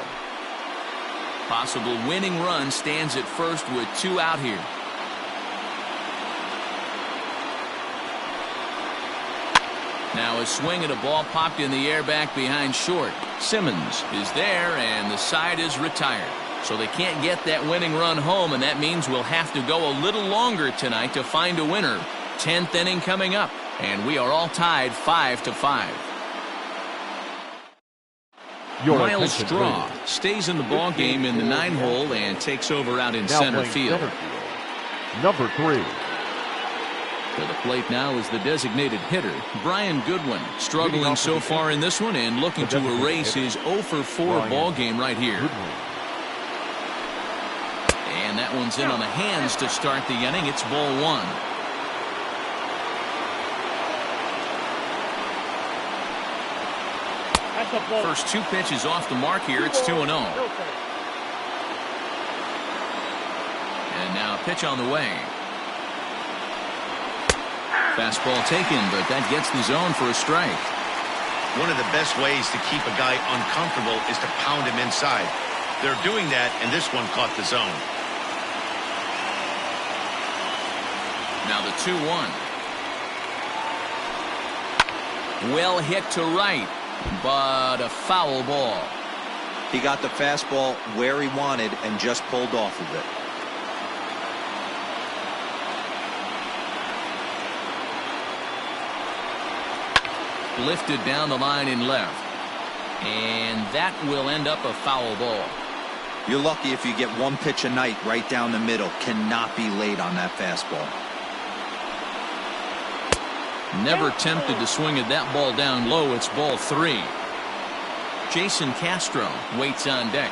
Possible winning run stands at first with 2 out here. Now a swing at a ball popped in the air back behind short. Simmons is there, and the side is retired. So they can't get that winning run home, and that means we'll have to go a little longer tonight to find a winner. 10th inning coming up, and we are all tied 5-5. Miles Straw stays in the ball game in the 9-hole and takes over out in center field. Number 3. To the plate now is the designated hitter, Brian Goodwin, struggling so far in this one and looking to erase his 0-for-4 ball game right here. And that one's in on the hands to start the inning. It's ball 1. First 2 pitches off the mark here. It's 2-0. And now a pitch on the way. Fastball taken, but that gets the zone for a strike. One of the best ways to keep a guy uncomfortable is to pound him inside. They're doing that, and this one caught the zone. Now the 2-1. Well hit to right, but a foul ball. He got the fastball where he wanted and just pulled off of it. Lifted down the line in left, and that will end up a foul ball. You're lucky if you get 1 pitch a night right down the middle. Cannot be late on that fastball. Never tempted to swing at that ball down low. It's ball 3. Jason Castro waits on deck.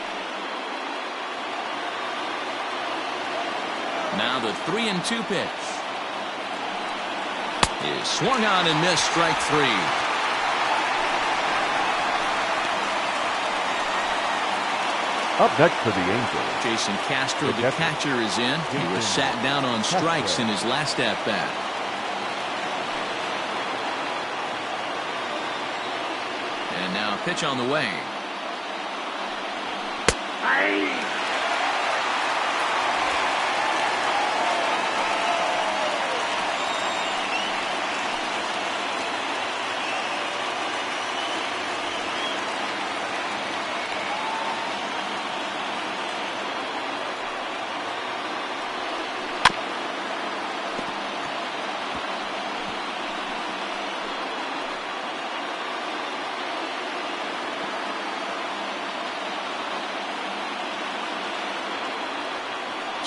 Now the 3-2 pitch is swung on and missed. Strike 3. Up next for the Angels, Jason Castro, the catcher, is in. He was sat down on strikes in his last at-bat. And now a pitch on the way.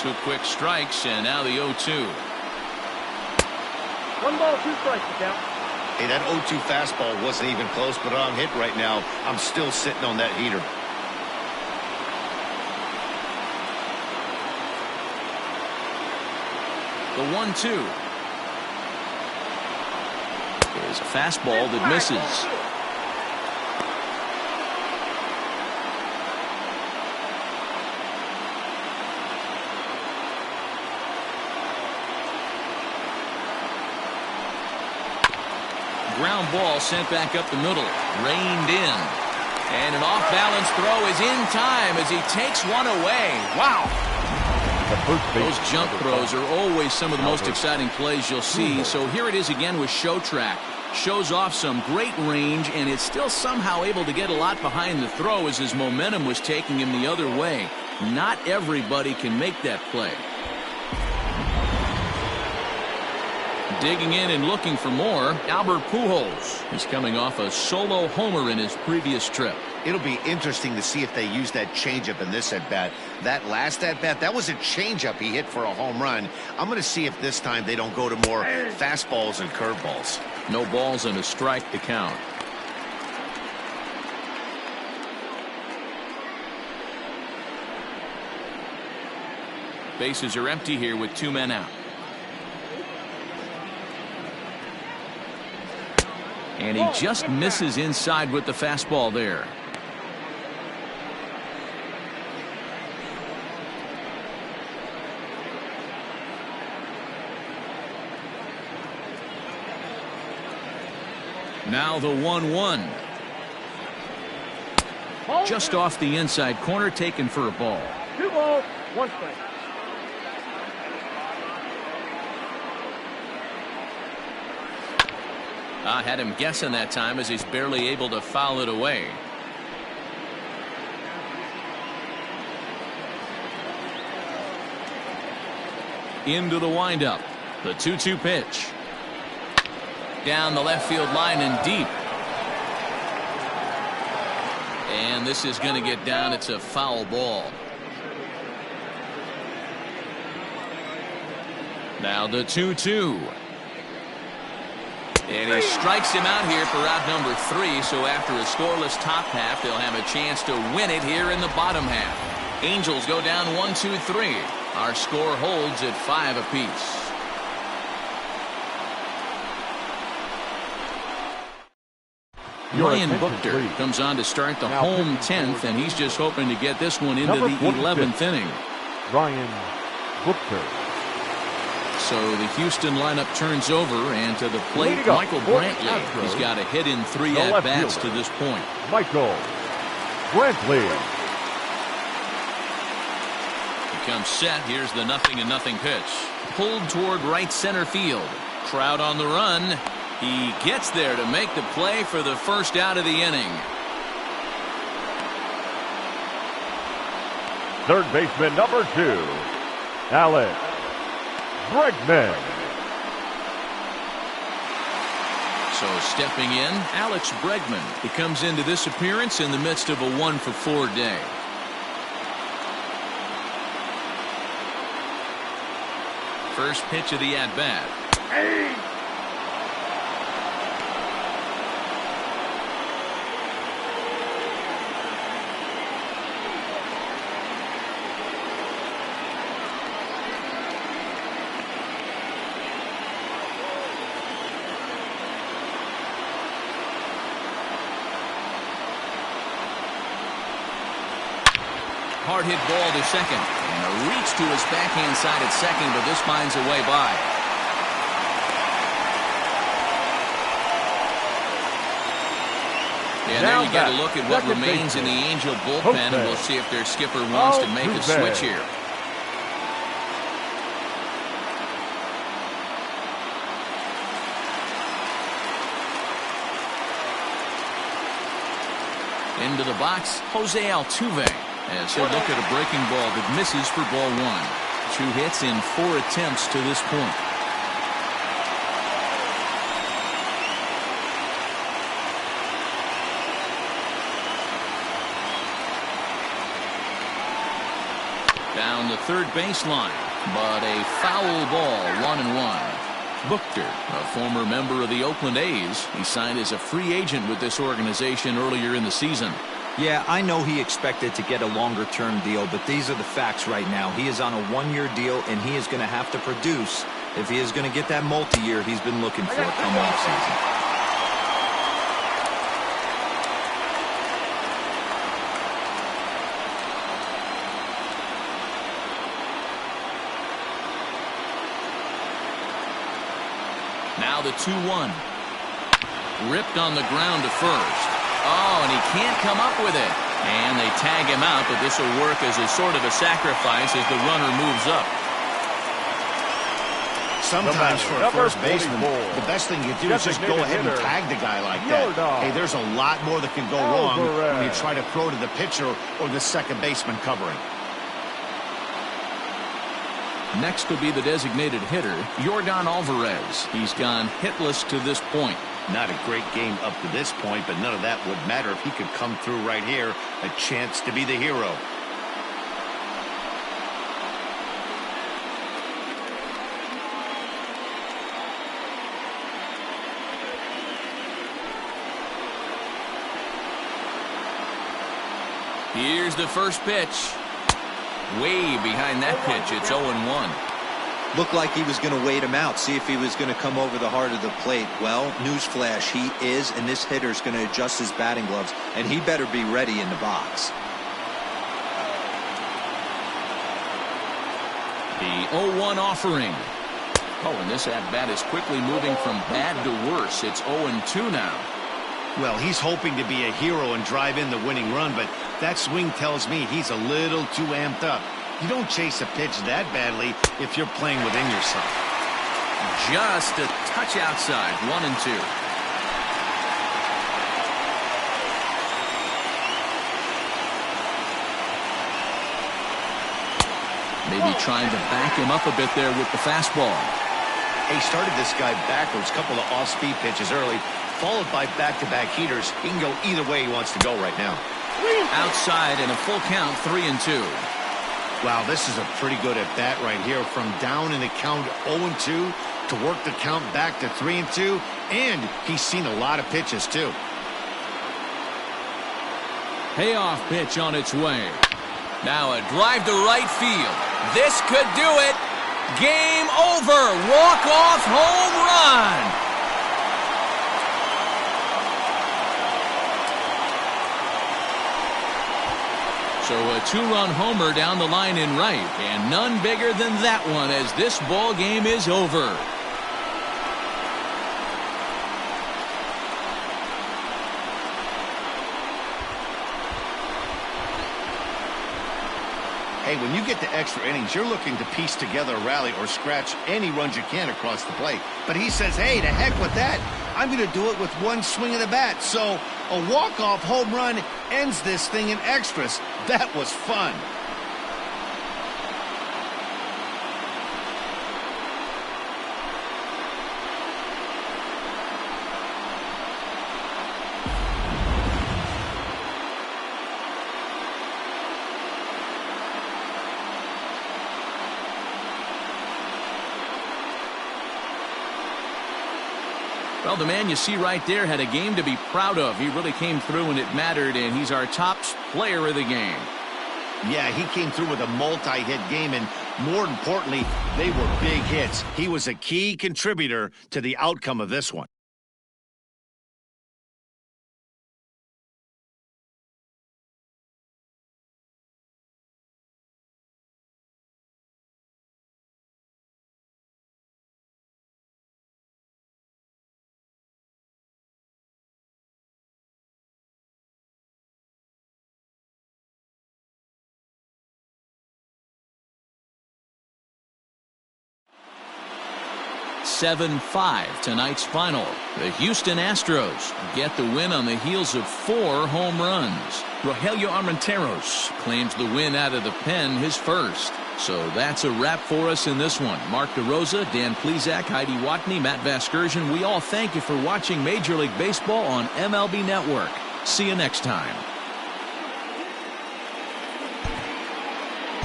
Two quick strikes, and now the 0-2. 1 ball, 2 strikes to count. Hey, that 0-2 fastball wasn't even close, but on hit right now, I'm still sitting on that heater. The 1-2 is a fastball that misses. Ground ball sent back up the middle, reined in, and an off-balance throw is in time as he takes one away. Wow. Those jump throws are always some of the most exciting plays you'll see. So here it is again with Show Track. Shows off some great range, and it's still somehow able to get a lot behind the throw as his momentum was taking him the other way. Not everybody can make that play. Digging in and looking for more, Albert Pujols. He's coming off a solo homer in his previous trip. It'll be interesting to see if they use that changeup in this at-bat. That last at-bat, that was a changeup he hit for a home run. I'm going to see if this time they don't go to more fastballs and curveballs. No balls and a strike to count. Bases are empty here with 2 men out. And he just misses inside with the fastball there. Now the 1-1. Just off the inside corner, taken for a ball. 2 balls, 1 strike. I had him guessing that time as he's barely able to foul it away. Into the windup. The 2-2 pitch. Down the left field line and deep. And this is going to get down. It's a foul ball. Now the 2-2. And he strikes him out here for out number 3. So after a scoreless top half, they'll have a chance to win it here in the bottom half. Angels go down 1-2-3. Our score holds at 5 apiece. Ryan Buchter comes on to start the home 10th, and he's just hoping to get this one into the 11th inning. Ryan Buchter. So the Houston lineup turns over, and to the plate, Michael Brantley. He's got a hit in 3 at-bats to this point. Michael Brantley. He comes set. Here's the 0-0 pitch. Pulled toward right center field. Crowd on the run. He gets there to make the play for the first out of the inning. Third baseman number 2, Alex Bregman. So stepping in, Alex Bregman. He comes into this appearance in the midst of a 1-for-4 day. First pitch of the at-bat. Hard hit ball to second, and a reach to his backhand side at second, but this finds a way by. And there you get a look at what remains in the Angel bullpen, and we'll see if their skipper wants to make a switch here. Into the box, Jose Altuve, as he'll look at a breaking ball that misses for ball 1. 2 hits in 4 attempts to this point. Down the third baseline, but a foul ball, 1-1. Buchter, a former member of the Oakland A's. He signed as a free agent with this organization earlier in the season. Yeah, I know he expected to get a longer-term deal, but these are the facts right now. He is on a 1-year deal, and he is going to have to produce if he is going to get that multi-year he's been looking for come offseason. Now the 2-1. Ripped on the ground to first. Oh, and he can't come up with it. And they tag him out, but this will work as a sort of a sacrifice as the runner moves up. Sometimes for a first baseman, the best thing you do is just go ahead and tag the guy like that. Hey, there's a lot more that can go wrong when you try to throw to the pitcher or the second baseman covering. Next will be the designated hitter, Yordan Alvarez. He's gone hitless to this point. Not a great game up to this point, but none of that would matter if he could come through right here. A chance to be the hero. Here's the first pitch. Way behind that pitch. It's 0-1. Looked like he was going to wait him out, see if he was going to come over the heart of the plate. Well, newsflash, he is, and this hitter's going to adjust his batting gloves, and he better be ready in the box. The 0-1 offering. Oh, and this at-bat is quickly moving from bad to worse. It's 0-2 now. Well, he's hoping to be a hero and drive in the winning run, but that swing tells me he's a little too amped up. You don't chase a pitch that badly if you're playing within yourself. Just a touch outside, 1-2. Maybe trying to back him up a bit there with the fastball. He started this guy backwards, couple of off-speed pitches early, followed by back-to-back heaters. He can go either way he wants to go right now. Outside and a full count, 3-2. Wow, this is a pretty good at-bat right here. From down in the count 0-2 to work the count back to 3-2, and he's seen a lot of pitches too. Payoff pitch on its way. Now a drive to right field. This could do it. Game over. Walk-off home run. So a two-run homer down the line in right, and none bigger than that one as this ball game is over. Hey, when you get to extra innings, you're looking to piece together a rally or scratch any runs you can across the plate. But he says, hey, to heck with that. I'm going to do it with one swing of the bat. So a walk-off home run ends this thing in extras. That was fun. Well, the man you see right there had a game to be proud of. He really came through when it mattered, and he's our top player of the game. Yeah, he came through with a multi-hit game, and more importantly, they were big hits. He was a key contributor to the outcome of this one. Tonight's final. The Houston Astros get the win on the heels of 4 home runs. Rogelio Armenteros claims the win out of the pen, his first. So that's a wrap for us in this one. Mark DeRosa, Dan Plesac, Heidi Watney, Matt Vasgersian, we all thank you for watching Major League Baseball on MLB Network. See you next time.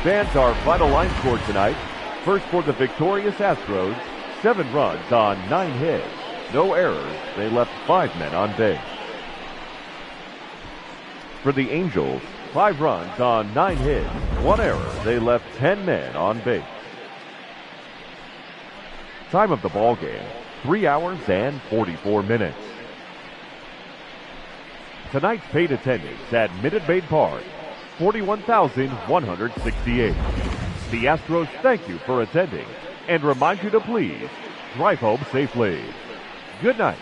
Fans, our final line score tonight. First for the victorious Astros, 7 runs on 9 hits. No errors. They left 5 men on base. For the Angels, 5 runs on 9 hits. 1 error. They left 10 men on base. Time of the ball game, 3 hours and 44 minutes. Tonight's paid attendance at Minute Maid Park, 41,168. The Astros thank you for attending and remind you to please drive home safely. Good night.